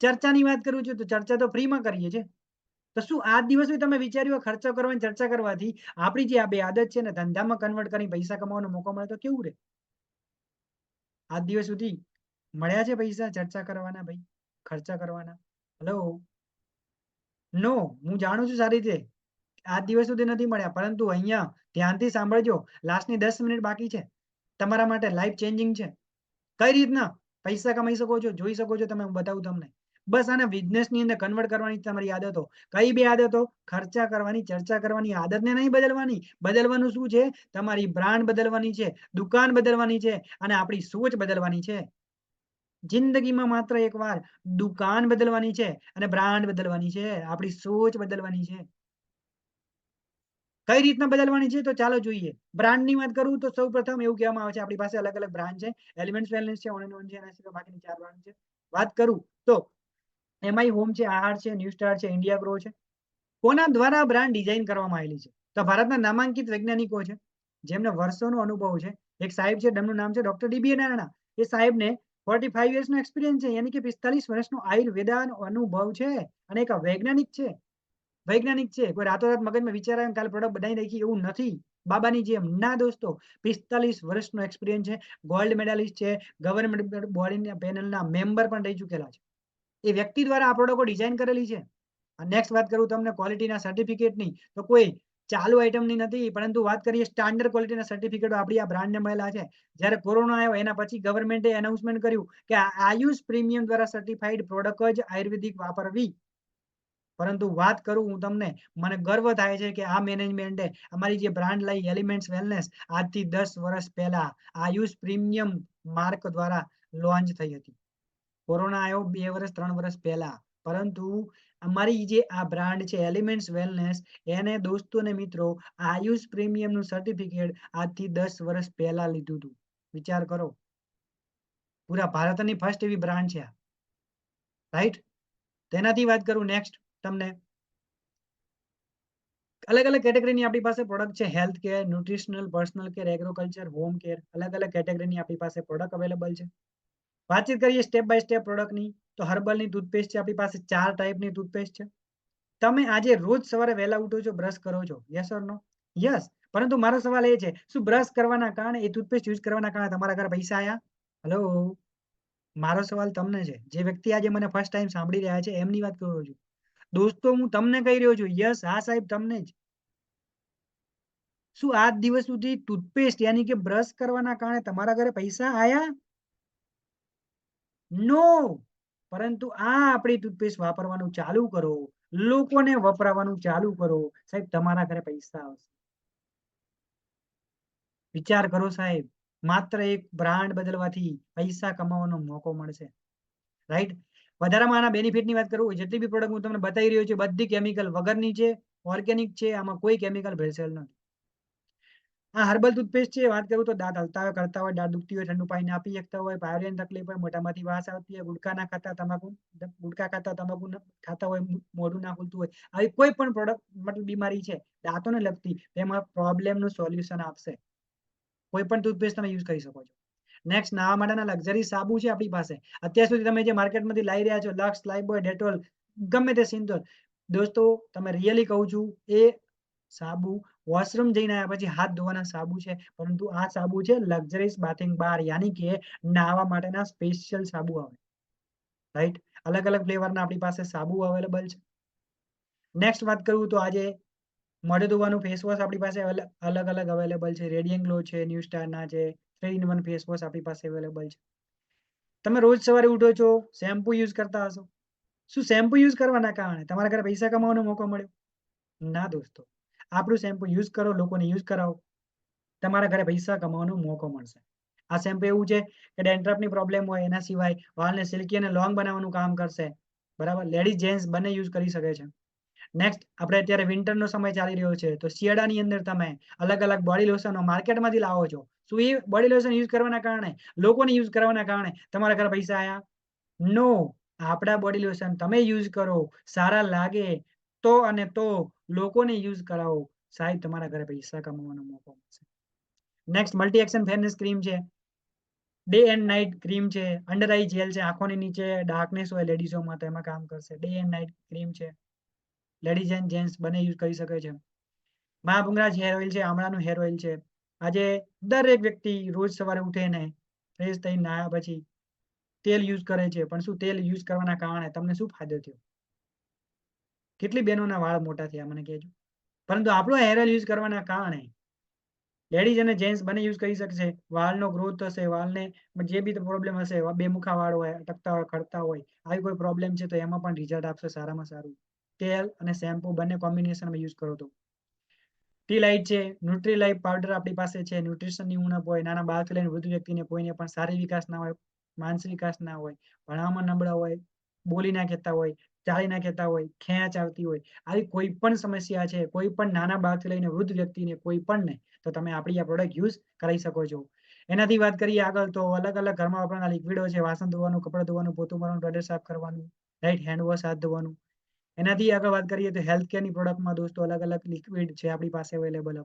ચર્ચાની વાત કરું છું તો ચર્ચા તો ફ્રીમાં કરીએ છીએ. તો શું આજ દિવસે તમે વિચાર્યું ખર્ચો કરવાની ચર્ચા કરવાથી આપણી જે આ બે આદત છે ને ધંધામાં કન્વર્ટ કરી પૈસા કમાવાનો મોકો મળે તો કેવું રહે? આજ દિવસ સુધી મળ્યા છે પૈસા ચર્ચા કરવાના ભાઈ, ખર્ચા કરવાના? હેલો, નો, હું જાણું છું સારી રીતે આજ દિવસ સુધી નથી મળ્યા, પરંતુ અહીંયા ધ્યાનથી સાંભળજો. લાસ્ટની 10 મિનિટ બાકી છે, તમારા માટે લાઈફ ચેન્જિંગ છે. કઈ રીતના પૈસા કમાઈ શકો છો જોઈ શકો છો તમે, હું બતાવું તમને. બસ આને બિઝનેસની અંદર કન્વર્ટ કરવાની તમારી આદતો. કઈ બે આદતો? ખર્ચા કરવાની, ચર્ચા કરવાની. આદતને નહીં બદલવાની. બદલવાનું શું છે? તમારી બ્રાન્ડ બદલવાની છે, દુકાન બદલવાની છે અને આપણી સોચ બદલવાની છે. જિંદગીમાં માત્ર એકવાર દુકાન બદલવાની છે અને બ્રાન્ડ બદલવાની છે, આપણી સોચ બદલવાની છે. કઈ રીતના બદલવાની છે તો ચાલો જોઈએ. બ્રાન્ડની વાત કરું તો સૌપ્રથમ એવું કહેવામાં આવે છે આપણી પાસે અલગ અલગ બ્રાન્ડ છે. એલિમેન્ટ્સ વેલનેસ છે, ઓન એન્ડ ઓન છે, એના સિવાય બાકીની 4 બ્રાન્ડ છે. વાત કરું તો એમઆઈ હોમ છે, આહાર છે, ન્યૂ સ્ટાર છે, ઇન્ડિયા ગ્રો છે. કોના દ્વારા બ્રાન્ડ ડિઝાઇન કરવામાં આવેલી છે? તો ભારતના નામાંકિત વૈજ્ઞાનિકો છે જેમને વર્ષોનો અનુભવ છે. એક સાહેબ છે, તેમનું નામ છે ડોક્ટર ડીબી નારાયણ. એ સાહેબને 45 યર્સનો એક્સપિરિયન્સ છે, યાની કે 45 વર્ષનો આયુર્વેદાનો અનુભવ છે અને એક વૈજ્ઞાનિક છે. વૈજ્ઞાનિક છે. કોઈ રાતોરાત મગજમાં વિચાર આવે કાલે પ્રોડક્ટ બનાવી નાખી એવું નથી. બાબાની જેમ ના દોસ્તો, 45 વર્ષનો એક્સપિરિયન્સ છે, ગોલ્ડ મેડાલિસ્ટ છે, ગવર્નમેન્ટ બોડીના પેનલના મેમ્બર પણ રહી ચૂકેલા છે. એ વ્યક્તિ દ્વારા આ પ્રોડક્ટો ડિઝાઇન કરેલી છે. નેક્સ્ટ વાત કરું તમને ક્વોલિટીના સર્ટિફિકેટની તો કોઈ ચાલુ આઈટમની નથી, પરંતુ વાત કરીએ સ્ટાન્ડર્ડ ક્વોલિટીના સર્ટિફિકેટો આપણી આ બ્રાન્ડને મળેલા છે. જ્યારે કોરોના આવ્યો એના પછી ગવર્મેન્ટે એનાઉન્સમેન્ટ કર્યું કે આયુષ પ્રીમિયમ દ્વારા સર્ટિફાઈડ પ્રોડક્ટ જ આયુર્વેદિક વાપરવી. પરંતુ વાત કરું હું તમને, મને ગર્વ થાય છે કે આ મેનેજમેન્ટે અમારી જે બ્રાન્ડ લઈ એલિમેન્ટ્સ વેલનેસ આજથી 10 વર્ષ પહેલા આયુષ પ્રીમિયમ માર્ક દ્વારા લોન્ચ થઈ હતી. કોરોના આવ્યો 2 વર્ષ 3 વર્ષ પહેલા, પરંતુ અમારી જે આ બ્રાન્ડ છે એલિમેન્ટ્સ વેલનેસ એને દોસ્તો ને મિત્રો આયુષ પ્રીમિયમનું સર્ટિફિકેટ આજથી 10 વર્ષ પહેલા લીધું હતું. વિચાર કરો, પૂરા ભારતની ફર્સ્ટ એવી બ્રાન્ડ છે, રાઈટ. તેનાથી વાત કરું નેક્સ્ટ તમને अलग अलग કેટેગરીની આપણી પાસે પ્રોડક્ટ છે. Health care, nutritional, personal care, agriculture, home care, અલગ અલગ કેટેગરીની આપણી પાસે પ્રોડક્ટ અવેલેબલ છે. વાતચીત કરીએ સ્ટેપ બાય સ્ટેપ પ્રોડક્ટની, તો હર્બલની ટૂથપેસ્ટ છે આપણી પાસે. 4 ટાઈપની ટૂથપેસ્ટ છે. તમે આજે રોજ સવારે વહેલા ઉઠો છો, બ્રશ કરો છો? Yes or no? યસ. પરંતુ મારો સવાલ એ છે, શું બ્રશ કરવાના કારણે, એ ટૂથપેસ્ટ યુઝ કરવાના કારણે તમારા ઘરે પૈસા આયા? હેલો, મારો સવાલ તમને છે. જે વ્યક્તિ આજે મને ફર્સ્ટ ટાઈમ સાંભળી રહ્યા છે એમની વાત કરું છું. દોસ્તો, હું તમને કહી રહ્યો છું, યસ, હા સાહેબ, તમને જ. શું આજ દિવસ સુધી ટૂથપેસ્ટ યાની કે બ્રશ કરવાના કારણે તમારા ઘરે પૈસા આયા? નો. પરંતુ આ આપણી ટૂથપેસ્ટ વાપરવાનું ચાલુ કરો, લોકોને વપરાવાનું ચાલુ કરો, સાહેબ, તમારા ઘરે પૈસા આવશે. વિચાર કરો સાહેબ, માત્ર એક બ્રાન્ડ બદલવાથી પૈસા કમાવાનો મોકો મળશે. રાઈટ? વધારામાં આના બેનિફિટની વાત કરું, જેટલી બી પ્રોડક્ટ હું તમને બતાવી રહ્યો છું, બધી કેમિકલ વગરની છે, ઓર્ગેનિક છે, આમાં કોઈ કેમિકલ ભેળસેળ નથી. આ હર્બલ ટૂથપેસ્ટ છે. વાત કરું તો દાંત હલતા હોય, કરતા હોય, દાંત દુખતી હોય, ઠંડુ પાણી ના પી શકતા હોય, પાયોરિયાની તકલીફ હોય, મોઢામાંથી વાસ આવતી હોય, ગુટકા ના ખાતા, તમાકુ ગુટકા ખાતા, તમાકુ ખાતા હોય, મોઢું ના ખુલતું હોય, આવી કોઈ પણ પ્રોડક્ટ મતલબ બીમારી છે દાંતોને લગતી, તેમાં પ્રોબ્લેમનું સોલ્યુશન આપશે. કોઈ પણ ટૂથપેસ્ટ તમે યુઝ કરી શકો છો. નેક્સ્ટ, નાવા માટેના લક્ઝરી સાબુ છે આપણી પાસે. અત્યાર સુધી તમે જે માર્કેટમાંથી લાવી રહ્યા છો, લક્સ, લાઈફબોય, ડેટોલ, ગમે તે સિંથોલ, દોસ્તો તમે રિયલી કહું છું, એ સાબુ વોશરૂમ જઈને આવ્યા પછી હાથ ધોવાના સાબુ છે. પરંતુ આ સાબુ છે લક્ઝરીઝ બાથિંગ બાર, યાની કે નાહવા માટેના સ્પેશિયલ સાબુ આવે. રાઈટ? અલગ અલગ ફ્લેવરના આપણી પાસે સાબુ અવેલેબલ છે. નેક્સ્ટ વાત કરું તો આજે મોઢે ધોવાનું ફેસ વોશ આપણી પાસે અલગ અલગ અવેલેબલ છે. રેડિયન્ટ ગ્લો છે, ન્યૂ સ્ટારના છે, 3 in 1 ફેસ વોશ આપણી પાસે અવેલેબલ છે. તમે રોજ સવારે ઉઠો છો, શેમ્પુ યુઝ કરતા હશો. શું શેમ્પુ યુઝ કરવાના કારણે તમારા ઘરે પૈસા કમાવાનો મોકો મળ્યો? ના દોસ્તો. આપણું શેમ્પુ યુઝ કરો, લોકોને યુઝ કરાવો, તમારા ઘરે પૈસા કમાવાનો મોકો મળશે. આ શેમ્પુ એવું છે કે ડેન્ડ્રફની પ્રોબ્લેમ હોય એના સિવાય વાળને સિલ્કી અને લોંગ બનાવવાનું કામ કરશે. બરાબર? લેડીઝ જેન્ટ્સ બંને યુઝ કરી શકે છે. નેક્સ્ટ, આપણે અત્યારે વિન્ટરનો સમય ચાલી રહ્યો છે, તો શિયાળાની અંદર તમે અલગ અલગ બોડી લોશનો માર્કેટમાંથી લાવો છો. શું એ બોડી લોશન યુઝ કરવાના કારણે, લોકોને યુઝ કરવાના કારણે તમારા ઘરે પૈસા આયા? નો. આપણા બોડી લોશન તમે યુઝ કરો, સારા લાગે તો, અને તો લોકોને યુઝ કરાવો, સાહેબ, તમારા ઘરે પૈસા કમાવાનો મોકો મળશે. Next, multi action fairness cream છે. ડે એન્ડ નાઇટ ક્રીમ છે. અંડર આઈ જેલ છે. આંખોની નીચે ડાર્કનેસ હોય લેડીઝોમાં, તો એમાં કામ કરશે. ડે એન્ડ નાઇટ ક્રીમ છે. લેડીઝ એન્ડ જેન્ટ્સ બંને યુઝ કરી શકે છે. મહાભૃંગરાજ હેર ઓઇલ છે. આમળાનું હેર ઓઇલ છે. આજે દરેક વ્યક્તિ રોજ સવારે ઉઠે ને ફ્રેશ થઈને નાહ્યા પછી તેલ યુઝ કરે છે. પણ શું તેલ યુઝ કરવાના કારણે તમને શું ફાયદો થયો? કેટલી બહેનોના વાળ મોટા થયા મને કહેજો. પરંતુ આપણો હેર ઓઇલ યુઝ કરવાના કારણે લેડીઝ અને જેન્ટ્સ બંને યુઝ કરી શકશે. વાળનો ગ્રોથ થશે, વાળને જે બી પ્રોબ્લેમ હશે, બેમુખા વાળ હોય, અટકતા હોય, ખરતા હોય, આવી કોઈ પ્રોબ્લેમ છે તો એમાં પણ રિઝલ્ટ આપશે સારામાં સારું. તેલ અને શેમ્પુ બંને કોમ્બિનેશનમાં યુઝ કરો તો. ટી લાઇટ છે. ન્યુટ્રી લાઈફ પાવડર આપણી પાસે છે. ન્યુટ્રિશનની ઉણપ હોય, નાના બાળકથી લઈને વૃદ્ધ વ્યક્તિને કોઈને પણ શારીરિક વિકાસ ના હોય, માનસિક વિકાસ ના હોય, ભણવામાં નબળા હોય, બોલી ના કહેતા હોય, ચાલી ના કહેતા હોય, ખેંચ આવતી હોય, આવી કોઈ પણ સમસ્યા છે, કોઈ પણ નાના બાળકથી લઈને વૃદ્ધ વ્યક્તિને કોઈ પણને, તો તમે આપણી આ પ્રોડક્ટ યુઝ કરી શકો છો. એનાથી વાત કરીએ આગળ, તો અલગ અલગ ઘરમાં વાપરવાના લિક્વિડો છે. વાસણ ધોવાનું, કપડાં ધોવાનું, પોતું મારવાનું, ટોયલેટ સાફ કરવાનું, રાઈટ, હેન્ડ વોશ, હાથ ધોવાનું. એનાથી આગળ વાત કરીએ તો હેલ્થ કેરની પ્રોડક્ટમાં દોસ્તો અલગ અલગ લિક્વિડ છે આપણી પાસે અવેલેબલ.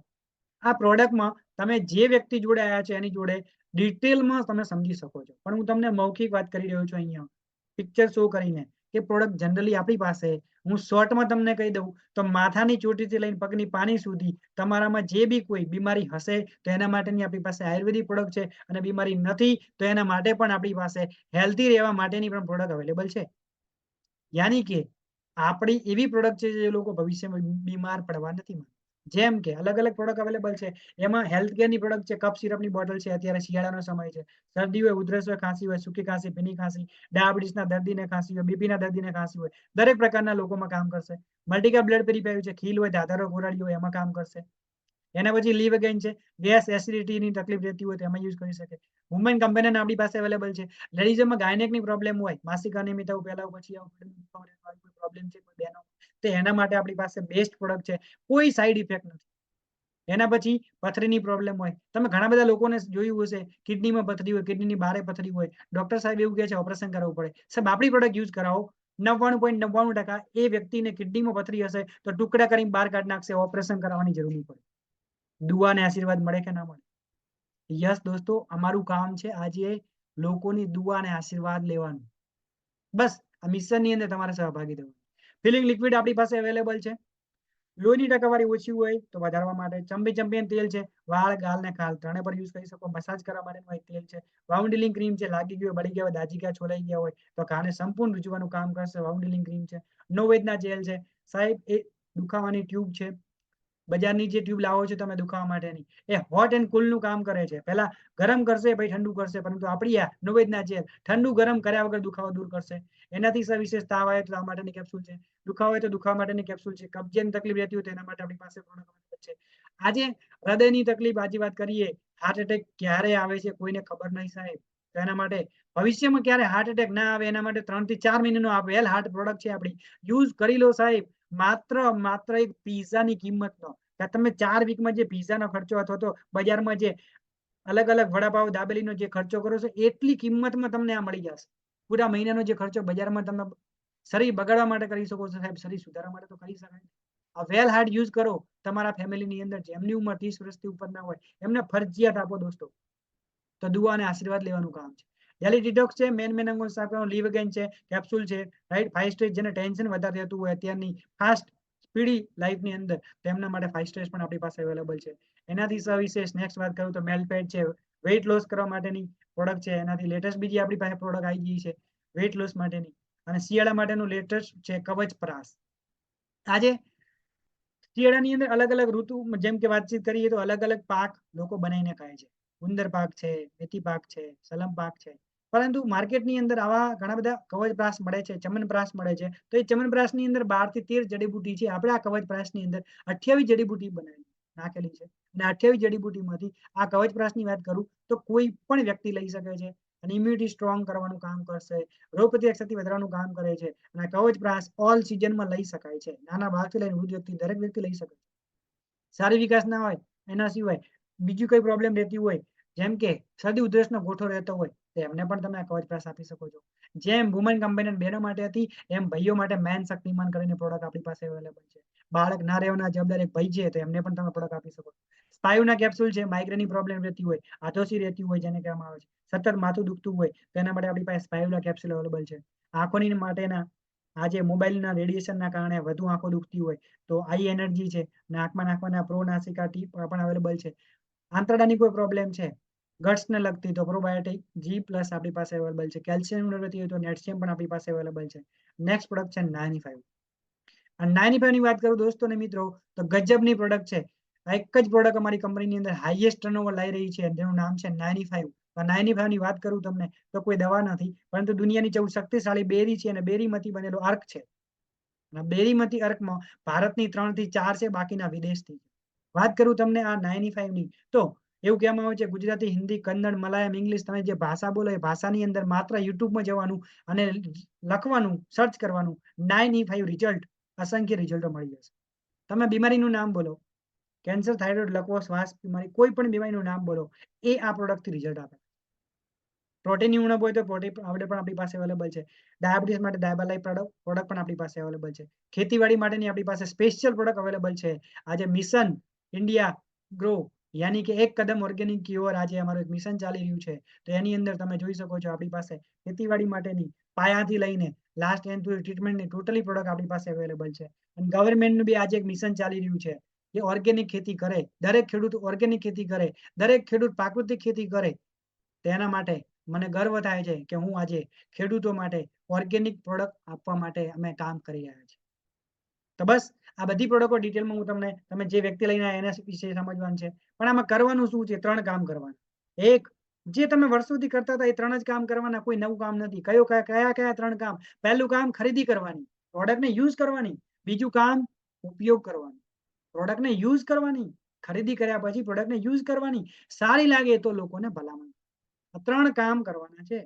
આ પ્રોડક્ટમાં તમે જે વ્યક્તિ જોડે આવ્યા છે એની જોડે ડિટેલમાં તમે સમજી શકો છો. પણ હું તમને મૌખિક વાત કરી રહ્યો છું અહીંયા, પિક્ચર શો કરીને, કે પ્રોડક્ટ જનરલી આપણી પાસે, હું શોર્ટમાં તમને કહી દઉં તો માથાની ચોટીથી લઈને પગની પાની સુધી તમારામાં જે બી કોઈ બીમારી હશે તો એના માટેની આપણી પાસે આયુર્વેદિક પ્રોડક્ટ છે, અને બીમારી નથી તો એના માટે પણ આપણી પાસે હેલ્ધી રહેવા માટેની પણ પ્રોડક્ટ અવેલેબલ છે. યાની કે આપણી એવી પ્રોડક્ટ છે જે લોકો ભવિષ્યમાં બીમાર પડવા નથી માંગતા. જેમ કે અલગ અલગ પ્રોડક્ટ અવેલેબલ છે. એમાં હેલ્થ કેરની પ્રોડક્ટ છે. કફ સિરપની બોટલ છે. અત્યારે શિયાળાનો સમય છે. શરદી હોય, ઉધરસ હોય, ખાંસી હોય, સૂકી ખાંસી, ભીની ખાંસી, ડાયાબિટીસના દર્દીને ખાંસી હોય, બીપીના દર્દીને ખાંસી હોય, દરેક પ્રકારના લોકોમાં કામ કરશે. મલ્ટીકેપ બ્લડ પ્યુરિફાયર છે. ખીલ હોય, ધાધરો, ગોરાડી હોય, એમાં કામ કરશે. એના પછી લીવ અગેન છે. ગેસ એસિડિટીની તકલીફ રહેતી હોય તો એમાં યુઝ કરી શકે. વુમેન કમ્પેનિયન આપણી પાસે અવેલેબલ છે. લેડીઝમાં ગાયનેકની પ્રોબ્લેમ હોય, માસિક અનિયમિતતા પહેલા પછી કોઈ પ્રોબ્લેમ છે કોઈ બહેનો, તો એના માટે આપણી પાસે બેસ્ટ પ્રોડક્ટ છે. કોઈ સાઈડ ઇફેક્ટ નથી. એના પછી પથરીની પ્રોબ્લેમ હોય, તમે ઘણા બધા લોકોને જોયું હશે, કિડનીમાં પથરી હોય, કિડનીની બારે પથરી હોય, ડોક્ટર સાહેબ એવું કહે છે ઓપરેશન કરાવવું પડે, સાહેબ આપણી પ્રોડક્ટ યુઝ કરાવો, 99.99% એ વ્યક્તિને કિડનીમાં પથરી હશે તો ટુકડા કરીને બહાર કાઢી નાખશે, ઓપરેશન કરાવવાની જરૂર નહીં પડે. દુઆ અને આશીર્વાદ મળે કે ના મળે? યસ દોસ્તો, અમારું કામ છે આજે લોકોની દુઆ અને આશીર્વાદ લેવાનું. બસ આ મિશનની અંદર તમારે સહભાગી થવાનું. ફિલિંગ લિક્વિડ આપણી પાસે અવેલેબલ છે. લોહીની ટકાવારી ઓછી હોય તો વધારવા માટે. ચંપીયન તેલ છે, વાળ, ગાલ ને ખાલ ત્રણે પર યુઝ કરી શકો. મસાજ કરવા માટેનું એક તેલ છે. વાઉન્ડ ક્રીમ છે, લાગી ગયું, બળી ગયા, દાજી ગયા, છોલાઈ ગયા હોય તો ઘાને સંપૂર્ણ રૂજવાનું કામ કરશે. વાઉન્ડ ક્રીમ છે. નોવેદના જેલ છે સાહેબ, એ દુખાવાની ટ્યુબ છે. બજારની જે ટ્યુબ લાવો છો તમે દુખાવા માટેની, એ હોટ એન્ડ કુલ નું કામ કરે છે. પહેલા ગરમ કરશે પછી ઠંડુ કરશે, પરંતુ આપણી આ નોવેદના જેલ ઠંડુ ગરમ કર્યા વગર દુખાવો દૂર કરશે. એનાથી સવિશેષ તાવ આવે તો આ માટેની કેપ્સ્યુલ છે. દુખાવો હોય તો દુખાવા માટેની કેપ્સ્યુલ છે. કબજિયાતની તકલીફ રહેતી હોય તો એના માટે આપણી પાસે પ્રોડક્ટ છે. આજે હૃદયની તકલીફ આજે વાત કરીએ, હાર્ટ એટેક ક્યારે આવે છે કોઈને ખબર નહીં સાહેબ. તો એના માટે ભવિષ્યમાં ક્યારે હાર્ટ એટેક ના આવે એના માટે 3 થી 4 મહિનાનો આ વેલ હાર્ટ પ્રોડક્ટ છે આપણી, યુઝ કરી લો સાહેબ. માત્ર એક પીઝાની કિંમતનો, તમે 4 વીકમાં જે પીઝાનો ખર્ચો અથવા તો બજારમાં જે અલગ અલગ વડાપાવ દાબેલીનો જે ખર્ચો કરો છો એટલી કિંમતમાં તમને આ મળી જશે. પૂરા મહિનાનો જે ખર્ચો બજારમાં તમે શરીર બગાડવા માટે કરી શકો છો સાહેબ, શરીર સુધારવા માટે તો કરી શકાય. આ વેલ હાર્ટ યુઝ કરો તમારા ફેમિલીની અંદર, જેમની ઉંમર 30 વર્ષથી ઉપર ના હોય એમને ફરજિયાત આપો દોસ્તો. તો દુઆ અને આશીર્વાદ લેવાનું કામ છે. ડેલી ડિટોક્સ છે, મેન અંગો સાફ કરવાનું, લીવ અગેન છે, કેપ્સ્યુલ છે, રાઈટ. 5 સ્ટેજ જેને ટેન્શન વધારે રહેતું હોય અત્યારની ફાસ્ટ સ્પીડી લાઈફની અંદર, તેમના માટે 5 સ્ટેજ પણ આપણી પાસે અવેલેબલ છે. એનાથી સવિશેષ નેક્સ્ટ વાત કરું તો મેલપેડ છે, વેઇટ લોસ કરવા માટેની પ્રોડક્ટ છે. એનાથી લેટેસ્ટ બીજી આપણી પાસે પ્રોડક્ટ આવી ગઈ છે વેઇટ લોસ માટેની. અને શિયાળા માટેનું લેટેસ્ટ છે કવચ પ્રાસ. આજે શિયાળાની અંદર અલગ અલગ ઋતુ, જેમ કે વાતચીત કરીએ તો અલગ અલગ પાક લોકો બનાવીને ખાય છે. ગુંદર પાક છે, મેથી પાક છે, સલમ પાક છે. પરંતુ માર્કેટની અંદર આવા ઘણા બધા કવચ પ્રાસ મળે છે, ચમનપ્રાસ મળે છે. તો એ ચમનપ્રાસની અંદર 12 થી 13 જડીબુટી છે. આપણે આ કવચ પ્રાસની અંદર 28 જડીબુટી બનાવી નાખેલી છે. અને 28 જડીબુટીમાંથી આ કવચ પ્રાસની વાત કરું તો કોઈ પણ વ્યક્તિ લઈ શકે છે. અને ઇમ્યુનિટી સ્ટ્રોંગ કરવાનું કામ કરશે, રોગ પ્રતિકારક શક્તિ વધારવાનું કામ કરે છે. અને કવચ પ્રાસ ઓલ સિઝનમાં લઈ શકાય છે. નાના બાળકથી લઈને વૃદ્ધ વ્યક્તિ, દરેક વ્યક્તિ લઈ શકે છે. સારી વિકાસ ના હોય એના સિવાય બીજું કઈ પ્રોબ્લેમ રહેતી હોય, જેમ કે શરદી ઉધરસનો ગોઠો રહેતો હોય તો એમને પણ તમે આ કવચ પ્રાસ આપી શકો છો. જેમ વુમન કમ્બાઇનર બહેનો માટે હતી એમ ભાઈઓ માટે મેન શક્તિમાન કરીને પ્રોડક્ટ આપણી પાસે અવેલેબલ છે. બાળક ના રહેવાના જવાબદાર એક ભાઈ છે તો એમને પણ તમે પ્રોડક્ટ આપી શકો. સ્પાયુના કેપ્સ્યુલ છે, માઇગ્રેનની પ્રોબ્લેમ રહેતી હોય, આધોસી રહેતી હોય જેને કહેવામાં આવે છે, સતત માથું દુખતું હોય તો એના માટે આપણી પાસે સ્પાયુલા કેપ્સ્યુલ અવેલેબલ છે. આંખોની માટેના આજે મોબાઈલના રેડિયેશનના કારણે વધુ આંખો દુખતી હોય તો આઈ એનર્જી છે, નાકમાં નાખવાના પ્રો નાસિકા ટીપ પણ અવેલેબલ છે. આંતરડાની કોઈ પ્રોબ્લેમ છે ગટ્સને લગતી તો પ્રોબાયોટિક જી પ્લસ આપણી પાસે અવેલેબલ છે. કેલ્શિયમ ઉણપ હોય તો નેટશિયમ પણ આપણી પાસે અવેલેબલ છે. નેક્સ્ટ પ્રોડક્ટ છે 95. આ 95 ની વાત કરું દોસ્તો ને મિત્રો તો ગજબની પ્રોડક્ટ છે. આ એક જ પ્રોડક્ટ અમારી કંપનીની અંદર હાઈએસ્ટ ટર્નઓવર લઈ રહી છે, જેનું નામ છે 95. 95 ની વાત કરું તમને તો કોઈ દવા નથી, પરંતુ દુનિયાની 14 શક્તિશાળી બેરી છે અને બેરીમાંથી બનેલો અર્ક છે. બેરીમાંથી અર્કમાં ભારતની 3 થી 4 છે, બાકીના વિદેશથી. વાત કરું તમને આ 95 ની તો એવું કહેવામાં આવે છે ગુજરાતી, હિન્દી, કન્નડ, મલયાલમ, ઇંગ્લિશ, તમે જે ભાષા બોલો એ ભાષાની અંદર માત્ર યુટ્યુબમાં જવાનું અને લખવાનું, સર્ચ કરવાનું, 95 રિઝલ્ટ, અસંખ્ય રિઝલ્ટો મળી જશે. તમે બીમારીનું નામ બોલો, કેન્સર, થાઇરોઇડ, લકવો, શ્વાસ બીમારી, કોઈ પણ બીમારીનું નામ બોલો, એ આ પ્રોડક્ટથી રિઝલ્ટ આપે. પ્રોટીનની ઉણપ હોય તો પ્રોટીન પાવડર પણ આપણી પાસે અવેલેબલ છે. ડાયાબિટીસ માટે ડાયાબાલાઈ પ્રોડક્ટ પણ આપણી પાસે અવેલેબલ છે. ખેતીવાડી માટેની આપણી પાસે સ્પેશિયલ પ્રોડક્ટ અવેલેબલ છે. આજે મિશન ઇન્ડિયા ગ્રો, યાની કે એક કદમ ઓર્ગેનિક ક્યોર, આજે અમારું એક મિશન ચાલી રહ્યું છે. તો એની અંદર તમે જોઈ શકો છો આપણી પાસે ખેતીવાડી માટેની પાયાથી લઈને લાસ્ટ એન્ડ સુધી ટ્રીટમેન્ટની ટોટલી પ્રોડક્ટ આપણી પાસે અવેલેબલ છે. અને ગવર્મેન્ટનું બી આજે એક મિશન ચાલી રહ્યું છે કે ઓર્ગેનિક ખેતી કરે, દરેક ખેડૂત ઓર્ગેનિક ખેતી કરે, દરેક ખેડૂત પ્રાકૃતિક ખેતી કરે. તેના માટે મને ગર્વ થાય છે કે હું આજે ખેડૂતો માટે ઓર્ગેનિક પ્રોડક્ટ આપવા માટે અમે કામ કરી રહ્યા છીએ. તો બસ આ બધી પ્રોડક્ટો ડિટેલમાં હું તમને, તમે જે વ્યક્તિ લઈને આવ્યા એના વિશે સમજવાનું છે. પણ આમાં કરવાનું શું છે? 3 કામ કરવાના. એક, જે તમે વર્ષોથી કરતા હતા એ 3 જ કામ કરવાના, કોઈ નવું કામ નથી. કયા 3 કામ? પહેલું કામ ખરીદી કરવાની, પ્રોડક્ટને યુઝ કરવાની. બીજું કામ ઉપયોગ કરવાનો, પ્રોડક્ટને યુઝ કરવાની. ખરીદી કર્યા પછી પ્રોડક્ટને યુઝ કરવાની, સારી લાગે તો લોકોને ભલામણ. 3 કામ કરવાના છે.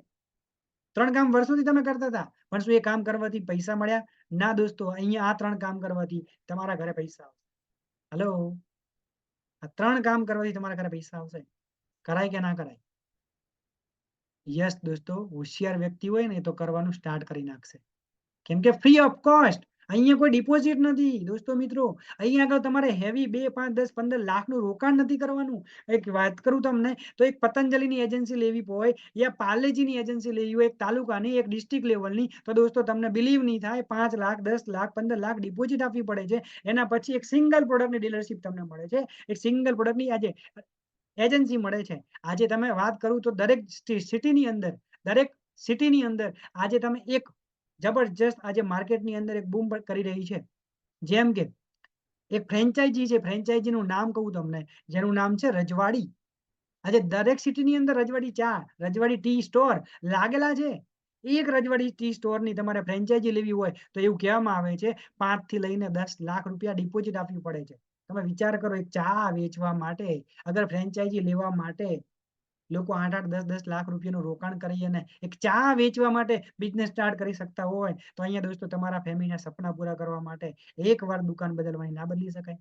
3 કામ વર્ષોથી તમે કરતા હતા, પણ શું એ કામ કરવાથી પૈસા મળ્યા? ના દોસ્તો, અહીંયા આ 3 કામ કરવાથી તમારા ઘરે પૈસા આવશે. હલો, આ 3 કામ કરવાથી તમારા ઘરે પૈસા આવશે. કરાય કે ના કરાય? યસ દોસ્તો, હોશિયાર વ્યક્તિ હોય ને તો કરવાનું સ્ટાર્ટ કરી નાખશે. કેમ કે ફ્રી ઓફ કોસ્ટ, અહીંયા કોઈ ડિપોઝિટ નથી દોસ્તો મિત્રો. અહીંયા આગળ તમારે હેવી 2, 5, 10, 15 લાખનું રોકાણ નથી કરવાનું. એક વાત કરું તમને તો એક પતંજલિની એજન્સી લેવી હોય યા પાર્લેજીની એજન્સી લેવી હોય, એક તાલુકાની, એક ડિસ્ટ્રિક્ટ લેવલની, તો દોસ્તો તમને બિલીવ નહીં થાય, 5 લાખ, 10 લાખ, 15 લાખ ડિપોઝિટ આપવી પડે છે. એના પછી એક સિંગલ પ્રોડક્ટની ડીલરશીપ તમને મળે છે. એક સિંગલ પ્રોડક્ટની આજે એજન્સી મળે છે. આજે તમે વાત કરું તો દરેક સિટીની અંદર આજે તમે એક જબરજસ્ત આજે માર્કેટની અંદર એક બૂમ કરી રહી છે. જેમ કે એક ફ્રેન્ચાઇઝી છે, ફ્રેન્ચાઇઝીનું નામ કહું તમને, જેનું નામ છે રજવાડી. આજે દરેક સિટીની અંદર રજવાડી ચા, રજવાડી ટી સ્ટોર લાગેલા છે. એક રજવાડી ટી સ્ટોરની તમારે ફ્રેન્ચાઇઝી લેવી હોય તો એવું કહેવામાં આવે છે 5 થી લઈને 10 લાખ રૂપિયા ડિપોઝિટ આપવી પડે છે. તમે વિચાર કરો, એક ચા વેચવા માટે અગર ફ્રેન્ચાઇઝી લેવા માટે લોકો 8, 8, 10, 10 લાખ રૂપિયાનું રોકાણ કરી અને એક ચા વેચવા માટે બિઝનેસ સ્ટાર્ટ કરી શકતા હોય તો અહીંયા દોસ્તો તમારા ફેમિલીના સપના પૂરા કરવા માટે એકવાર દુકાન બદલવાની ના બદલી શકાય?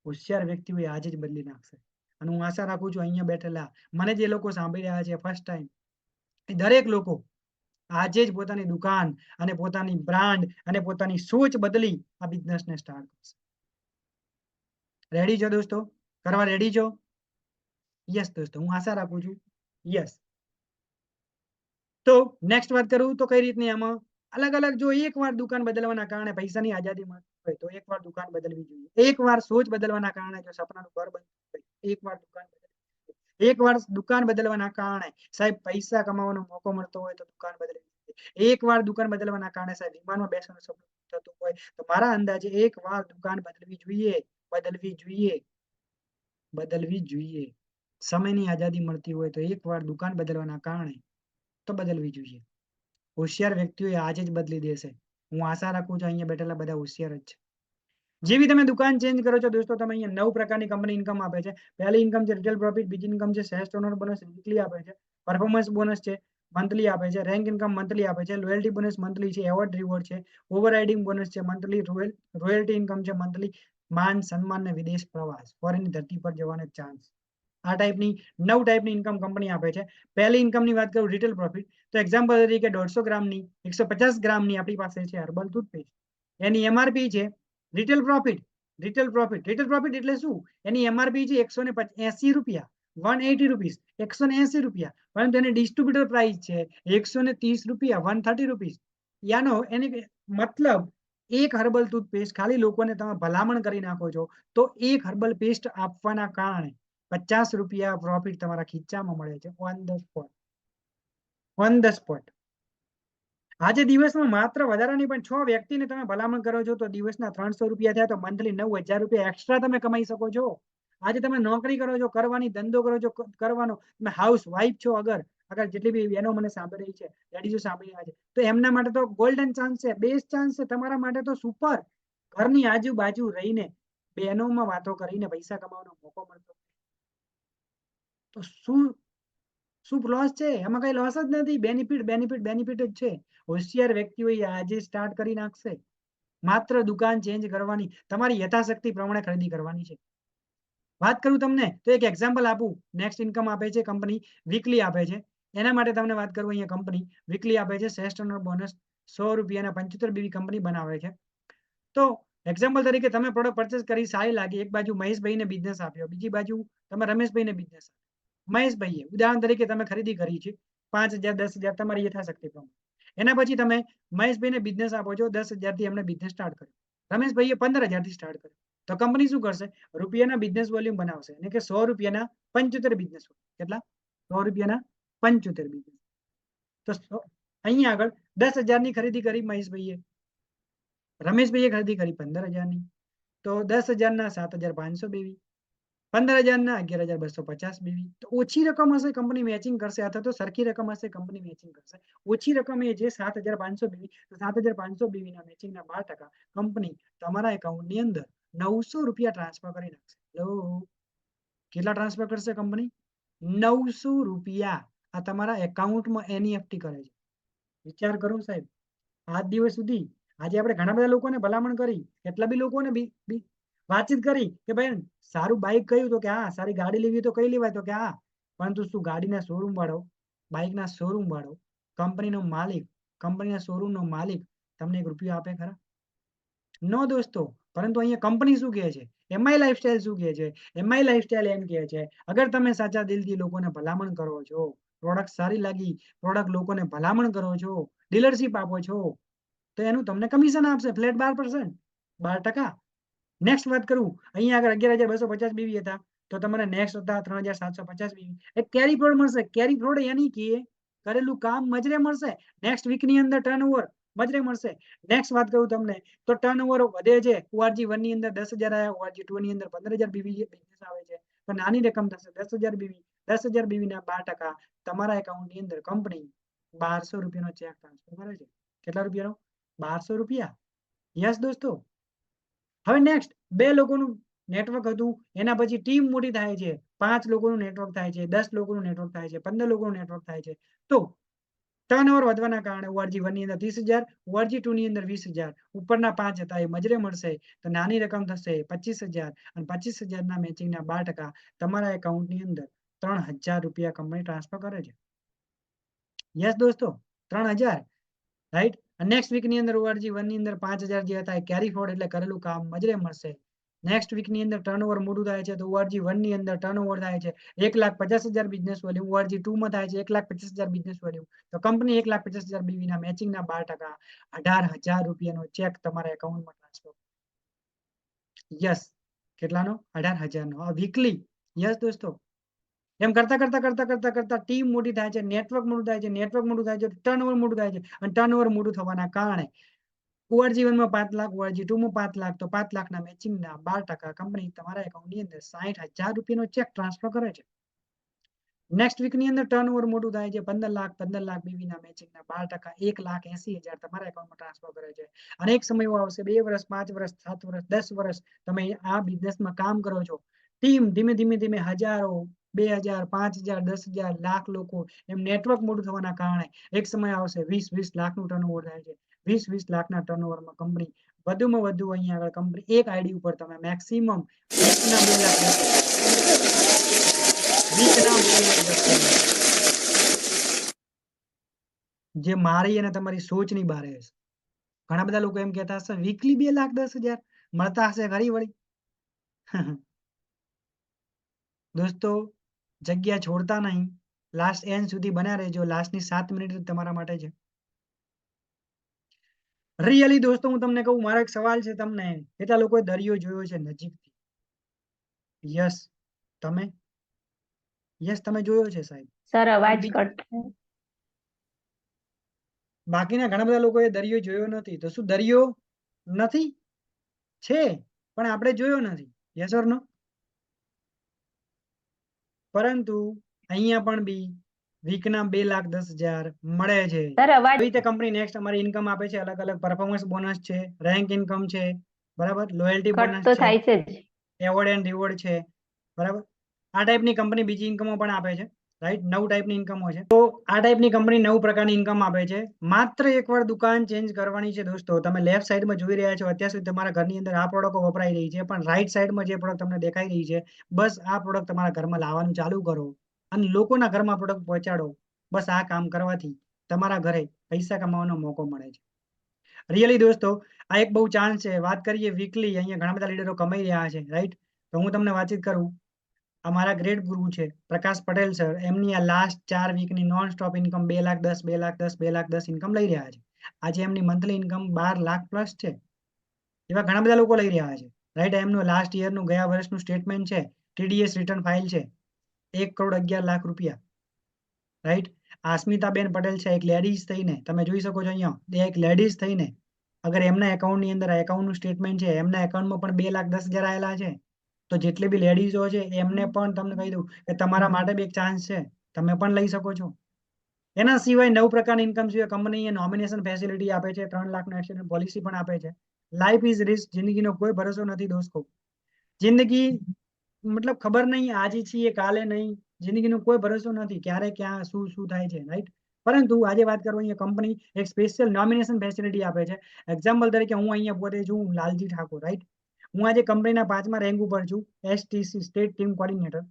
હોશિયાર વ્યક્તિઓ આજે જ બદલી નાખશે. અને હું આશા રાખું છું અહીંયા બેઠેલા મને જે લોકો સાંભળી રહ્યા છે ફર્સ્ટ ટાઈમ, એ દરેક લોકો આજે જ પોતાની દુકાન અને પોતાની બ્રાન્ડ અને પોતાની સોચ બદલી આ બિઝનેસને સ્ટાર્ટ કરશે. રેડી છો દોસ્તો? કરવા રેડી છો? યસ દોસ્તો, હું આશા રાખું છું યસ. તો નેક્સ્ટ વાત કરું તો કઈ રીતની આમાં અલગ અલગ, જો એકવાર દુકાન બદલવાના કારણે પૈસાની આઝાદી મળતી હોય તો એકવાર દુકાન બદલવી જોઈએ. એકવાર સોચ બદલવાના કારણે જો સપનાનું ઘર બનતું હોય એકવાર દુકાન બદલવી જોઈએ. એકવાર દુકાન બદલવાના કારણે સાહેબ પૈસા કમાવાનો મોકો મળતો હોય તો દુકાન બદલવી જોઈએ. એકવાર દુકાન બદલવાના કારણે સાહેબ વિમાનમાં બેસવાનું સપનું થતું હોય તો મારા અંદાજે એકવાર દુકાન બદલવી જોઈએ, બદલવી જોઈએ, બદલવી જોઈએ. સમયની આઝાદી મળતી હોય તો એકવાર દુકાન બદલવાના કારણે તો બદલવી જોઈએ. હોશિયાર વ્યક્તિઓ આજે જ બદલી દેશે. હું આશા રાખું છું અહીંયા બેઠેલા બધા હોશિયાર જ છે. જેવી તમે દુકાન ચેન્જ કરો છો દોસ્તો, તમે અહીંયા 9 પ્રકારની કંપની ઇન્કમ આપે છે. પહેલી ઇન્કમ છે રિટેલ પ્રોફિટ, બીજી ઇન્કમ છે સેલ્સ ટર્નઓવર બોનસ, વીકલી આપે છે. પરફોર્મન્સ બોનસ છે, મંથલી આપે છે. રેન્ક ઇન્કમ મંથલી આપે છે. લોયલ્ટી બોનસ મંથલી છે. એવોર્ડ રિવોર્ડ છે. ઓવરરાઇડિંગ બોનસ છે મંથલી. રોયલ્ટી ઇન્કમ છે મંથલી. માન સન્માન ને વિદેશ પ્રવાસ, ફોરેનની ધરતી પર જવાનો ચાન્સ. આ ટાઈપની 9 ટાઈપની ઇન્કમ કંપની આપે છે. પહેલી ઇન્કમની વાત કરું રિટેલ પ્રોફિટ, તો એક્ઝામ્પલ તરીકે 150 ગ્રામની, 150 ગ્રામની આપણી પાસે છે હર્બલ ટૂથપેસ્ટ. એની એમઆરપી છે રિટેલ પ્રોફિટ. રિટેલ પ્રોફિટ એટલે શું? એની એમઆરપી છે 180 રૂપિયા, 180 રૂપીસ, 180 રૂપિયા, પરંતુ એની ડિસ્ટ્રીબ્યુટર પ્રાઇસ છે 130 રૂપિયા, 130 રૂપીસ. યાનો એની મતલબ એક હર્બલ ટૂથપેસ્ટ ખાલી લોકોને તમે ભલામણ કરી નાખો છો તો એક હર્બલ પેસ્ટ આપવાના કારણે 50 રૂપિયા પ્રોફિટ તમારા ખીચામાં મળે છે on the spot. On the spot. આજે દિવસમાં માત્ર વધારાની પણ 6 વ્યક્તિને તમે ભલામણ કરો છો તો દિવસના 300 રૂપિયા થયા તો મંથલી 9000 રૂપિયા એક્સ્ટ્રા તમે કમાઈ શકો છો. આજે તમે નોકરી કરો છો, કરવાની, ધંધો કરો છો, કરવાનો, તમે હાઉસ વાઇફ છો, અગર અગર જેટલી બી બહેનો મને સાંભળી રહી છે, લેડીઝો સાંભળી રહ્યા છે, તો એમના માટે તો ગોલ્ડન ચાન્સ છે, બેસ્ટ ચાન્સ છે. તમારા માટે તો સુપર. ઘરની આજુબાજુ રહીને બહેનોમાં વાતો કરીને પૈસા કમાવાનો મોકો મળતો તો શું લોસ છે? એમાં કઈ લોસ જ નથી. બેનિફિટ જ છે. હોશિયાર વ્યક્તિઓ આજે સ્ટાર્ટ કરી નાખશે. માત્ર દુકાન ચેન્જ કરવાની, તમારી યથાશક્તિ પ્રમાણે ખરીદી કરવાની છે. વાત કરું તમને તો એક એક્ઝામ્પલ આપું. નેક્સ્ટ ઇન્કમ આપે છે કંપની, વીકલી આપે છે. એના માટે તમને વાત કરું, અહીંયા કંપની વીકલી આપે છે. સેલ્સ ટર્નઓવર બોનસ 100 રૂપિયાના 75 બીવી કંપની બનાવે છે. તો એક્ઝામ્પલ તરીકે તમે પ્રોડક્ટ પરચેસ કરી, સારી લાગી, એક બાજુ મહેશભાઈને બિઝનેસ આપ્યો, બીજી બાજુ તમે રમેશભાઈને બિઝનેસ આપ્યો. મહેશભાઈએ ઉદાહરણ તરીકે તમે ખરીદી કરી છે 5000, 10000 તમારી યથાશક્તિ પ્રમાણે. એના પછી તમે મહેશભાઈને બિઝનેસ આપો છો, 10,000 થી એમને બિઝનેસ સ્ટાર્ટ કર્યો. રમેશભાઈએ 15,000 થી સ્ટાર્ટ કર્યો. તો કંપની શું કરશે? રૂપિયાના બિઝનેસ વોલ્યુમ બનાવશે, એટલે કે 100 રૂપિયાના 75 બિઝનેસ. કેટલા? 100 રૂપિયાના 75 બિઝનેસ. તો અહીંયા આગળ 10,000 ની ખરીદી કરી મહેશભાઈએ, રમેશભાઈએ ખરીદી કરી 15,000 ની, તો 10,000 ના 7,500 બેવી, 15,000 ના 11,250 બેવી. તો ઓછી રકમ હશે કંપની મેચિંગ કરશે, અથવા તો સરખી રકમ હશે કંપની મેચિંગ કરશે. ઓછી રકમ એ જે 7,500 બેવી, તો 7,500 બેવીના મેચિંગના 12% કંપની તમારા એકાઉન્ટની અંદર 900 રૂપિયા ટ્રાન્સફર કરી નાખશે. કેટલા ટ્રાન્સફર કરશે કંપની? 900 રૂપિયા આ તમારા એકાઉન્ટમાં એનઈએફટી કરે છે. વિચાર કરો સાહેબ, આજ દિવસ સુધી આજે આપણે ઘણા બધા લોકોને ભલામણ કરી, કેટલા બી લોકોને વાતચીત કરી કે ભાઈ સારું બાઇક કયું, તો કે હા, સારી ગાડી લેવી તો કઈ લેવાય, તો કે હા, પરંતુ શું ગાડીના શોરૂમ વાળો, બાઇકના શોરૂમ વાળો, કંપનીનો માલિક કંપનીના શોરૂમનો માલિક તમને 1 રૂપિયો આપે ખરા? નો દોસ્તો. પરંતુ અહીંયા કંપની શું કહે છે? એમઆઈ લાઈફસ્ટાઈલ શું કહે છે? એમઆઈ લાઈફસ્ટાઈલ એમ કહે છે, અગર તમે સાચા દિલથી લોકોને ભલામણ કરો છો, પ્રોડક્ટ સારી લાગી, પ્રોડક્ટ લોકોને ભલામણ કરો છો, ડીલરશીપ આપો છો, તો એનું તમને કમિશન આપશે ફ્લેટ 12%, 12%. નેક્સ્ટ વાત કરું, અહીંયા આગળ 11,250 બીવી હતા, તો તમારે નેક્સ્ટ હતા 3,750 બીવી. એક કેરી ફ્રોડ મળશે. કેરી ફ્રોડ યાની કે કરેલું કામ મજરે મળશે. નેક્સ્ટ વીકની અંદર ટર્નઓવર મજરે મળશે. નેક્સ્ટ વાત કરું તમને, તો ટર્નઓવર વધે છે. ORG1 ની અંદર 10,000 આવ્યા, ORG2 ની અંદર 15,000 બીવી બિઝનેસ આવે છે, તો નાની રકમ થશે 10,000 બીવી. 10,000 બીવીના 12% તમારા એકાઉન્ટની અંદર કંપની 1200 રૂપિયાનો ચેક ટ્રાન્સફર કરે છે. કેટલા રૂપિયાનો? 1200 રૂપિયા. યસ દોસ્તો. હવે નેક્સ્ટ 2 લોકોનું નેટવર્ક હતું, એના પછી ટીમ મોટી થાય છે, 5 લોકોનું નેટવર્ક થાય છે, 10 લોકોનું નેટવર્ક થાય છે, 15 લોકોનું નેટવર્ક થાય છે. તો ટર્નઓવર વધવાના કારણે ORG1 ની અંદર 30,000, ORG2 ની અંદર 20,000, ઉપરના 5 હતા એ મજરે મળશે, તો નાની રકમ થશે 25,000, અને 25,000 ના મેચિંગના 12% તમારા એકાઉન્ટની અંદર 3,000 રૂપિયા કંપની ટ્રાન્સફર કરે છે. યસ દોસ્તો, 3,000, રાઈટ. નેક્સ્ટ વીકની અંદર ORG1 ની અંદર 5,000 જે હતા એ કેરી ફોર્વર્ડ એટલે કરેલું કામ મજરે મળશે. નેક્સ્ટ વીકની અંદર ટર્નઓવર મોટું થાય છે, તો ORG1 ની અંદર ટર્નઓવર થાય છે 1,50,000 બિઝનેસ વેલ્યુ, ORG2 માં થાય છે 1,50,000 બિઝનેસ વેલ્યુ, તો કંપની 1,50,000 બીવીના મેચિંગના 12% 18,000 રૂપિયાનો ચેક તમારા એકાઉન્ટમાં ટ્રાન્સફર. યસ, કેટલાનો? 18,000 નો. આ વીકલી. યસ દોસ્તો. એમ કરતા કરતા કરતા કરતા કરતા ટીમ મોટી થાય છે, નેટવર્ક મોટું થાય છે, નેટવર્ક મોટું થાય છે, ટર્નઓવર મોટું થાય છે, અને ટર્નઓવર મોટું થવાના કારણે ORG1 માં 5 લાખ, ORG2 માં 5 લાખ, તો 5 લાખના મેચિંગના 12% કંપની તમારા એકાઉન્ટની અંદર 60,000 રૂપિયાનો ચેક ટ્રાન્સફર કરે છે. નેક્સ્ટ વીકની અંદર ટર્નઓવર મોટું થાય છે, 15 લાખ બીવીના મેચિંગના 12%, 1,80,000 તમારા એકાઉન્ટમાં ટ્રાન્સફર કરે છે. અને એક સમય એવો આવશે, 2 વર્ષ, 5 વર્ષ, 7 વર્ષ, 10 વર્ષ તમે આ બિઝનેસમાં કામ કરો છો, ટીમ ધીમે ધીમે ધીમે હજારો, 2,000, 5,000, 10,000, લાખ લોકો, એમ નેટવર્ક મોટું થવાના કારણે એક સમય આવશે 20 લાખનું ટર્નઓવર થાય છે. 20 લાખના ટર્નઓવરમાં કંપની વધુમાં વધુ અહીંયા આગળ કંપની એક આઈડી ઉપર તમે મેક્સિમમ વીકના 2 લાખ, વીકના 2 લાખ, જે મારી અને તમારી સોચની બહાર છે. ઘણા બધા લોકો એમ કહેતા હશે વીકલી 2,10,000 મળતા હશે ખરી વળી. દોસ્તો, જગ્યા છોડતા નહીં, લાસ્ટ એન્ડ સુધી બન્યા રહેજો. લાસ્ટની 7 મિનિટ તમારા માટે છે. રિયલી દોસ્તો, હું તમને કહું, મારો એક સવાલ છે તમને, કેટલા લોકોએ દરિયો જોયો છે નજીકથી? યસ, તમે? યસ, તમે જોયો છે સાહેબ. સર અવાજ કટ. બાકીના ઘણા બધા લોકોએ દરિયો જોયો નથી. તો શું દરિયો નથી? છે, પણ આપણે જોયો નથી. યસ ઓર નો? પરંતુ અહીંયા પણ બી વીકના 2,10,000 મળે છે. સર અવાજ. આવી રીતે કંપની નેક્સ્ટ અમારી ઇન્કમ આપે છે. અલગ અલગ પરફોર્મન્સ બોનસ છે, રેન્ક ઇન્કમ છે, બરાબર, લોયલ્ટી કટ બોનસ તો છે, થાય છે જ. એવોર્ડ એન્ડ રિવોર્ડ છે, બરાબર. આ ટાઈપની કંપની બીજી ઇન્કમો પણ આપે છે, રાઈટ. 9 ટાઈપની ઇન્કમો છે. તો આ ટાઈપની કંપની 9 પ્રકારની ઇન્કમ આપે છે. માત્ર એકવાર દુકાન ચેન્જ કરવાની છે દોસ્તો. તમે લેફ્ટ સાઈડમાં જોઈ રહ્યા છો, અત્યાર સુધી તમારા ઘરની અંદર આ પ્રોડક્ટો વપરાઈ રહી છે, પણ રાઈટ સાઈડમાં જે પ્રોડક્ટ તમને દેખાઈ રહી છે, બસ આ પ્રોડક્ટ તમારા ઘરમાં લાવવાનું ચાલુ કરો અને લોકોના ઘરમાં પ્રોડક્ટ પહોંચાડો. બસ આ કામ કરવાથી તમારા ઘરે પૈસા કમાવાનો મોકો મળે છે. રિયલી દોસ્તો, આ એક બહુ ચાન્સ છે. વાત કરીએ વીકલી, અહીંયા ઘણા બધા લીડરો કમાઈ રહ્યા છે, રાઈટ. તો હું તમને વાતચીત કરું. અમારા ગ્રેટ ગુરુ છે પ્રકાશ પટેલ સર, એમની આ લાસ્ટ 4 વીકની નોન સ્ટોપ ઇન્કમ 2,10,000, 2,10,000, 2,10,000 ઇન્કમ લઈ રહ્યા છે. આજે એમની મંથલી ઇન્કમ 12 લાખ પ્લસ છે. એવા ઘણા બધા લોકો લઈ રહ્યા છે, રાઈટ. એમનું લાસ્ટ યરનું, ગયા વર્ષનું સ્ટેટમેન્ટ છે, TDS રિટર્ન ફાઇલ છે, 1,11,00,000 રૂપિયા, રાઈટ. આસ્મિતાબેન પટેલ છે, એક લેડીઝ થઈને, તમે જોઈ શકો છો અહીંયા, એક લેડીઝ થઈને અગર એમના એકાઉન્ટની અંદર એકાઉન્ટનું સ્ટેટમેન્ટ છે, એમના એકાઉન્ટમાં પણ 2,10,000 આવેલા છે. તો જેટલી બી લેડીઝો છે એમને પણ તમને કહી દઉં કે તમારા માટે બી એક ચાન્સ છે, તમે પણ લઈ શકો છો. એના સિવાય 9 પ્રકારની ઇન્કમ સિવાય કંપની નોમિનેશન ફેસિલિટી આપે છે, 3 લાખનો એક્સિડન્ટ પોલિસી પણ આપે છે. લાઈફ ઇઝ રિસ્ક, જિંદગીનો કોઈ ભરોસો નથી દોસ્તો. જિંદગી મતલબ ખબર નહીં, આજે છીએ કાલે નહીં. જિંદગીનો કોઈ ભરોસો નથી, ક્યારે ક્યાં શું શું થાય છે, રાઈટ. પરંતુ આજે વાત કરું, અહીંયા કંપની એક સ્પેશિયલ નોમિનેશન ફેસિલિટી આપે છે. એક્ઝામ્પલ તરીકે હું અહીંયા પોતે છું, લાલજી ઠાકોર, રાઈટ. હું આજે કંપનીના 5મા રેન્ક ઉપર છું, STC સ્ટેટ ટીમ કોર્ડિનેટર.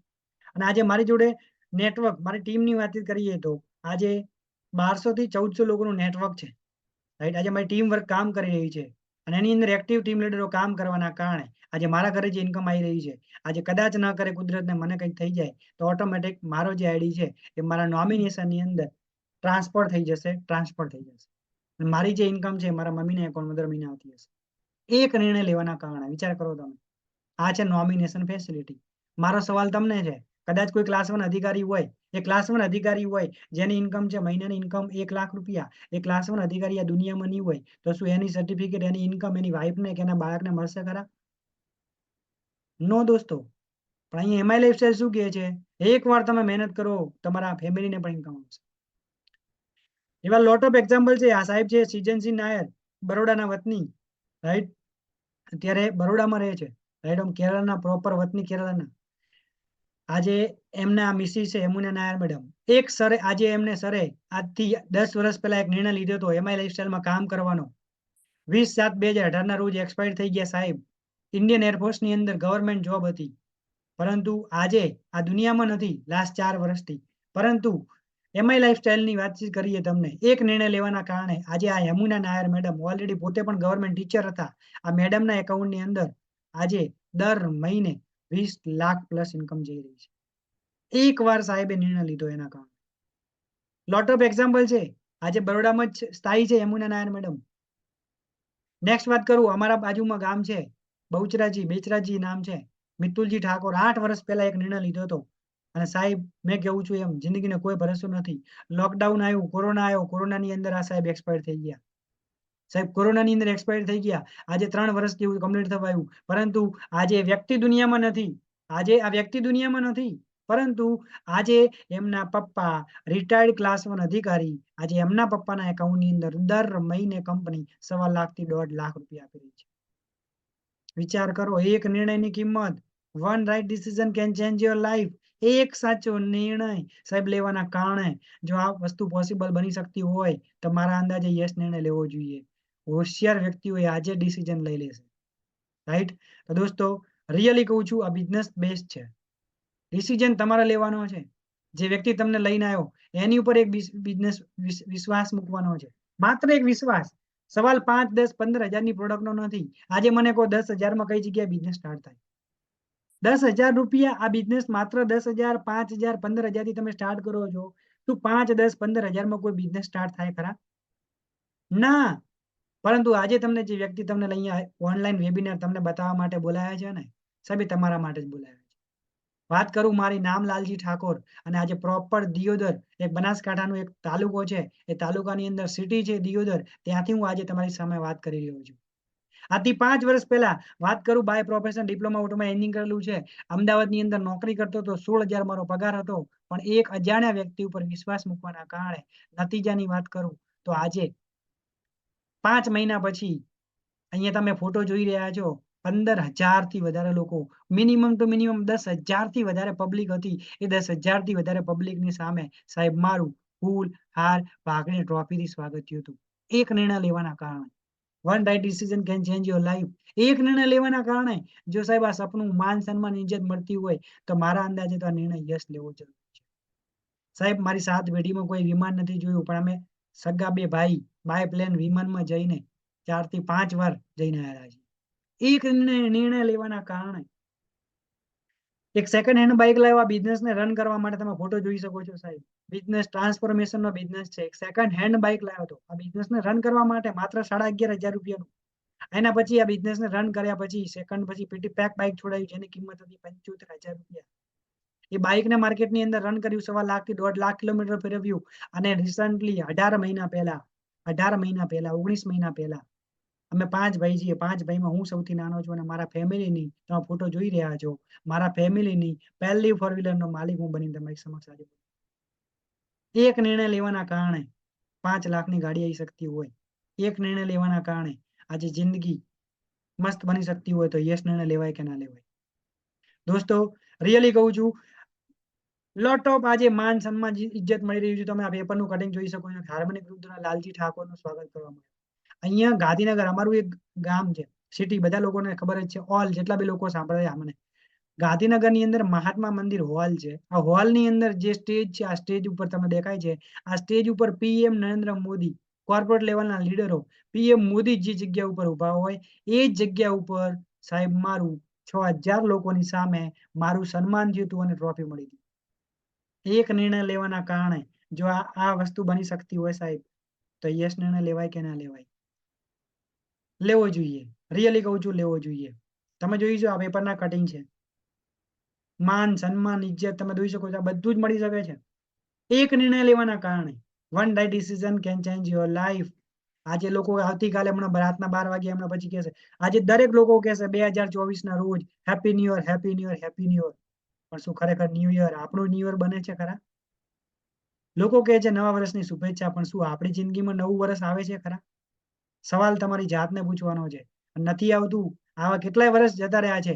અને આજે મારી જોડે નેટવર્ક, મારી ટીમની વાત કરીએ તો આજે 1,200 થી 1,400 લોકોનું નેટવર્ક છે. રાઈટ. આજે મારી ટીમ વર્ક કામ કરી રહી છે અને એની અંદર એક્ટિવ ટીમ લીડરો કામ કરવાના કારણે આજે મારા ઘરે જે ઇન્કમ આવી રહી છે, આજે કદાચ ન કરે કુદરતને મને કંઈક થઈ જાય તો ઓટોમેટિક મારો જે આઈડી છે એ મારા નોમિનેશનની અંદર ટ્રાન્સફર થઈ જશે. મારી જે ઇન્કમ છે મારા મમ્મીના એકાઉન્ટમાં દર મહિને આવતી હશે. એક નિર્ણય લેવાના કારણે વિચાર કરો તમે. આ છે નોમિનેશન ફેસિલિટી. મારો સવાલ તમને છે, કદાચ કોઈ ક્લાસ 1 અધિકારી હોય, એ ક્લાસ 1 અધિકારી હોય જેની ઇન્કમ છે મહિનાની ઇન્કમ 1 લાખ રૂપિયા, એ ક્લાસ 1 અધિકારી આ દુનિયામાં નહીં હોય તો શું એની સર્ટિફિકેટ, એની ઇન્કમ એની વાઈફને કે એના બાળકને મળશે ખરા? નો દોસ્તો. પણ અહીંયા એમઆઈ લાઈફસ્ટાઈલ શું કહે છે, એકવાર તમે મહેનત કરો તમારા ફેમિલીને પણ ઇન્કમ આવશે. એવા લોટ ઓફ એક્ઝામ્પલ છે. આ સાહેબ છે સિજનસિંહ નાયર, બરોડાના વતની, રાઈટ. અત્યારે બરોડામાં રહે છે, રાઈટ. કેરળના પ્રોપર વતની કેરળના. આજે એમના મિસિસ છે યમુના નાયર મેડમ. એક સરે આજે એમને સરે આજથી 10 વર્ષ પહેલા એક નિર્ણય લીધો હતો એમઆઈ લાઈફસ્ટાઈલમાં કામ કરવાનો. 20/7/2018 ના રોજ એક્સપાયર થઈ ગયા સાહેબ. ઇન્ડિયન એરફોર્સની અંદર ગવર્મેન્ટ જોબ હતી, પરંતુ આજે આ દુનિયામાં નથી લાસ્ટ 4 વર્ષથી. પરંતુ એમઆઈ લાઈફસ્ટાઈલની વાતચીત કરીએ તમને, એક નિર્ણય લેવાના કારણે આજે આ યમુના નાયર મેડમ ઓલરેડી પોતે પણ ગવર્મેન્ટ ટીચર હતા. આ મેડમના એકાઉન્ટની અંદર આજે દર મહિને 20 લાખ પ્લસ ઇન્કમ જઈ રહી છે. એકવાર સાહેબે નિર્ણય લીધો એના કારણે. લોટ ઓફ એક્ઝામ્પલ છે. આજે બરોડામાં જ સ્થાયી છે યમુના નાયર મેડમ. નેક્સ્ટ વાત કરું, અમારા બાજુમાં ગામ છે બહુચરાજી, બેચરાજી નામ છે. મિતુલજી ઠાકોર 8 વર્ષ પહેલા એક નિર્ણય લીધો હતો અને સાહેબ મેં કેવું છું એમ જિંદગીને કોઈ ભરોસો નથી. લોકડાઉન આવ્યું, કોરોના આવ્યો, કોરોનાની અંદર આ સાહેબ એક્સપાયર થઈ ગયા. સાહેબ કોરોનાની અંદર એક્સપાયર થઈ ગયા. આજે 3 વર્ષ જેવું કમ્પ્લીટ થવા આવ્યું, પરંતુ આજે વ્યક્તિ દુનિયામાં નથી. આજે આ વ્યક્તિ દુનિયામાં નથી, પરંતુ આજે એમના પપ્પા રિટાયર્ડ ક્લાસ 1 અધિકારી, આજે એમના પપ્પાના એકાઉન્ટની અંદર દર મહિને કંપની 1.25 લાખ થી 1.5 લાખ રૂપિયા આપી રહી છે. વિચાર કરો, એક નિર્ણયની કિંમત. One right decision can change your life. એક સાચો નિર્ણય સાહેબ લેવાના કારણે જો આ વસ્તુ પોસિબલ બની શકતી હોય તો મારા અંદાજે યસ નિર્ણય લેવો જોઈએ. હોશિયાર વ્યક્તિઓ આજે ડિસિઝન લઈ લેશે, રાઈટ. તો દોસ્તો રિયલી કહું છું, આ બિઝનેસ બેસ્ટ છે. ડિસિઝન તમારે લેવાનો છે. જે વ્યક્તિ તમને લઈને આવ્યો એની ઉપર એક બિઝનેસ વિશ્વાસ મૂકવાનો છે, માત્ર એક વિશ્વાસ. સવાલ 5, 10, 15 હજારની પ્રોડક્ટનો નથી. આજે મને કહો 10,000માં કઈ જગ્યાએ બિઝનેસ સ્ટાર્ટ થાય? 10,000 રૂપિયા આ બિઝનેસ માત્ર 10,000, 5,000, 15,000 થી તમે સ્ટાર્ટ કરો છો. તો 5, 10, 15,000માં કોઈ બિઝનેસ સ્ટાર્ટ થાય ખરા? ના. પરંતુ આજે તમને જે વ્યક્તિ તમને અહીંયા ઓનલાઈન વેબિનાર તમને બતાવવા માટે બોલાયા છે ને, સાહેબ એ તમારા માટે જ બોલાયા છે. વાત કરું મારી નામ લાલજી ઠાકોર અને આજે પ્રોપર દિયોદર, એક બનાસકાંઠાનો એક તાલુકો છે, એ તાલુકાની અંદર સિટી છે દિયોદર, ત્યાંથી હું આજે તમારી સામે વાત કરી રહ્યો છું. આથી 5 વર્ષ પહેલા વાત કરું, બાય પ્રોફેશન ડિપ્લોમા ઓટોમાં એન્જિનિયરિંગ કરેલું છે, અમદાવાદની અંદર નોકરી કરતો હતો, 16,000 મારો પગાર હતો. પણ એક અજાણ્યા વ્યક્તિ ઉપર વિશ્વાસ મૂકવાના કારણે નતીજાની વાત કરું તો આજે 5 મહિના પછી અહીંયા તમે ફોટો જોઈ રહ્યા છો, 15,000 થી વધારે લોકો, મિનિમમ ટુ મિનિમમ 10,000 થી વધારે પબ્લિક હતી. એ 10,000 થી વધારે પબ્લિકની સામે સાહેબ મારું ફૂલ, હાર, પાઘડી, ટ્રોફીથી સ્વાગત થયું હતું. એક નિર્ણય લેવાના કારણે. One right decision can change your life. એક નિર્ણય લેવાના કારણે જો સાહેબ આ સપનું, માન, સન્માન, ઇજ્જત મળતી હોય તો મારા અંદાજે તો આ નિર્ણય યસ લેવો જરૂરી છે. સાહેબ મારી 7 પેઢીમાં કોઈ વિમાન નથી જોયું, પણ અમે સગા 2 ભાઈ બાય પ્લેન વિમાનમાં જઈને 4 થી 5 વાર જઈને આવ્યા છીએ. એક નિર્ણય લેવાના કારણે. એક સેકન્ડ હેન્ડ બાઇક લાવ્યા બિઝનેસને રન કરવા માટે, તમે ફોટો જોઈ શકો છો સાહેબ. બિઝનેસ ટ્રાન્સફોર્મેશનનો બિઝનેસ છે. એક સેકન્ડ હેન્ડ બાઇક લાવ્યો હતો આ બિઝનેસને રન કરવા માટે, માત્ર 11,500 રૂપિયાનું. એના પછી આ બિઝનેસને રન કર્યા પછી સેકન્ડ પછી પીટી પેક બાઇક છોડાયું જેની કિંમત હતી 75,000 રૂપિયા. એ બાઇકને માર્કેટની અંદર રન કર્યું, 1.25 લાખ થી 1.5 લાખ કિલોમીટર ફેરવ્યું. અને રિસન્ટલી 18 મહિના પહેલા 19 મહિના પહેલા અમે 5 ભાઈ છીએ. 5 ભાઈમાં હું સૌથી નાનો છું અને મારા ફેમિલીની તમે ફોટો જોઈ રહ્યા છો, મારા ફેમિલીની પહેલી 4 વ્હીલરનો માલિક હું બની તમારી સમક્ષ આજે. એક નિર્ણય લેવાના કારણે 5 લાખની ગાડી આવી શકતી હોય. એક નિર્ણય લેવાના કારણે આજે જિંદગી મસ્ત બની શકતી હોય તો યસ નિર્ણય લેવાય કે ના લેવાય? દોસ્તો રિયલી કહું છું, લોટ ઓફ આજે માન, સન્માન, ઇજ્જત મળી રહ્યું છે. તમે આ પેપરનું કટિંગ જોઈ શકો છો. હાર્મોનિક ગ્રુપના લાલજી ઠાકોરનું સ્વાગત કરવામાં આવ્યું. અહીંયા ગાંધીનગર અમારું એક ગામ છે, સિટી, બધા લોકોને ખબર જ છે. ઓલ જેટલા બી લોકો સાંભળે છે મને, ગાંધીનગરની અંદર મહાત્મા મંદિર હોલ છે. આ હોલની અંદર જે સ્ટેજ છે, આ સ્ટેજ ઉપર તમને દેખાય છે, આ સ્ટેજ ઉપર પીએમ નરેન્દ્ર મોદી કોર્પોરેટ લેવલના લીડરો, પીએમ મોદી જે જગ્યા ઉપર ઉભા હોય એ જગ્યા ઉપર સાહેબ મારું 6000 લોકોની સામે મારું સન્માન થયું હતું અને ટ્રોફી મળી હતી. એક નિર્ણય લેવાના કારણે જો આ વસ્તુ બની શકતી હોય સાહેબ, તો યસ નિર્ણય લેવાય કે ના લેવાય? લેવો જોઈએ. રિયલી કહું છું, લેવો જોઈએ. તમે જોઈ છો આ પેપરના કટિંગ છે. માન, સન્માન, ઇજ્જત તમે જોઈ શકો છો, આ બધું જ મળી શકે છે એક નિર્ણય લેવાના કારણે. One right decision can change your life. આજે લોકો આવતીકાલે હમણાં રાતના 12 વાગે હમણાં પછી કહેશે, આજે દરેક લોકો કહેશે 2024 ના રોજ happy new year, happy new year, happy new year. પણ શું ખરેખર ન્યુ યર આપણું ન્યુ યર બને છે ખરા? લોકો કહે છે નવા વર્ષની શુભેચ્છા, પણ શું આપણી જિંદગીમાં નવું વર્ષ આવે છે ખરા? સવાલ તમારી જાતને પૂછવાનો છે. નથી આવતું. આવા કેટલાય વર્ષ જતા રહ્યા છે.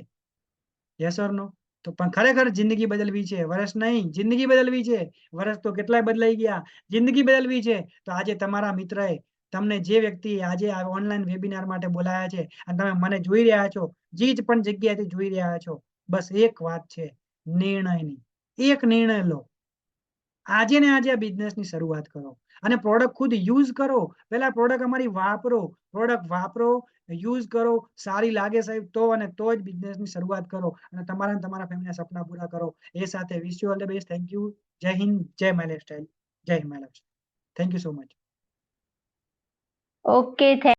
યસ ઓર નો? તો પણ ખરેખર જિંદગી બદલવી છે, વર્ષ નહીં, જિંદગી બદલવી છે. વર્ષ તો કેટલાય બદલાઈ ગયા, જિંદગી બદલવી છે. તો આજે તમારા મિત્રએ તમને જે વ્યક્તિ આજે આ ઓનલાઈન વેબિનાર માટે બોલાયા છે અને તમે મને જોઈ રહ્યા છો, જે જ પણ જગ્યાએથી જોઈ રહ્યા છો, બસ એક વાત છે, નિર્ણયની. એક નિર્ણય લો. આજે ને આજે આ બિઝનેસની શરૂઆત કરો અને પ્રોડક્ટ ખુદ યુઝ કરો. પહેલા પ્રોડક્ટ અમારી વાપરો, પ્રોડક્ટ વાપરો, યુઝ કરો, સારી લાગે સાહેબ તો અને તો જ બિઝનેસની શરૂઆત કરો અને તમારા અને તમારા ફેમિલીના સપના પૂરા કરો. એ સાથે wish you all the best. Thank you. જય હિન્દ, જય માય લાઈફસ્ટાઈલ, જય Himalaya. Thank you so much. Okay.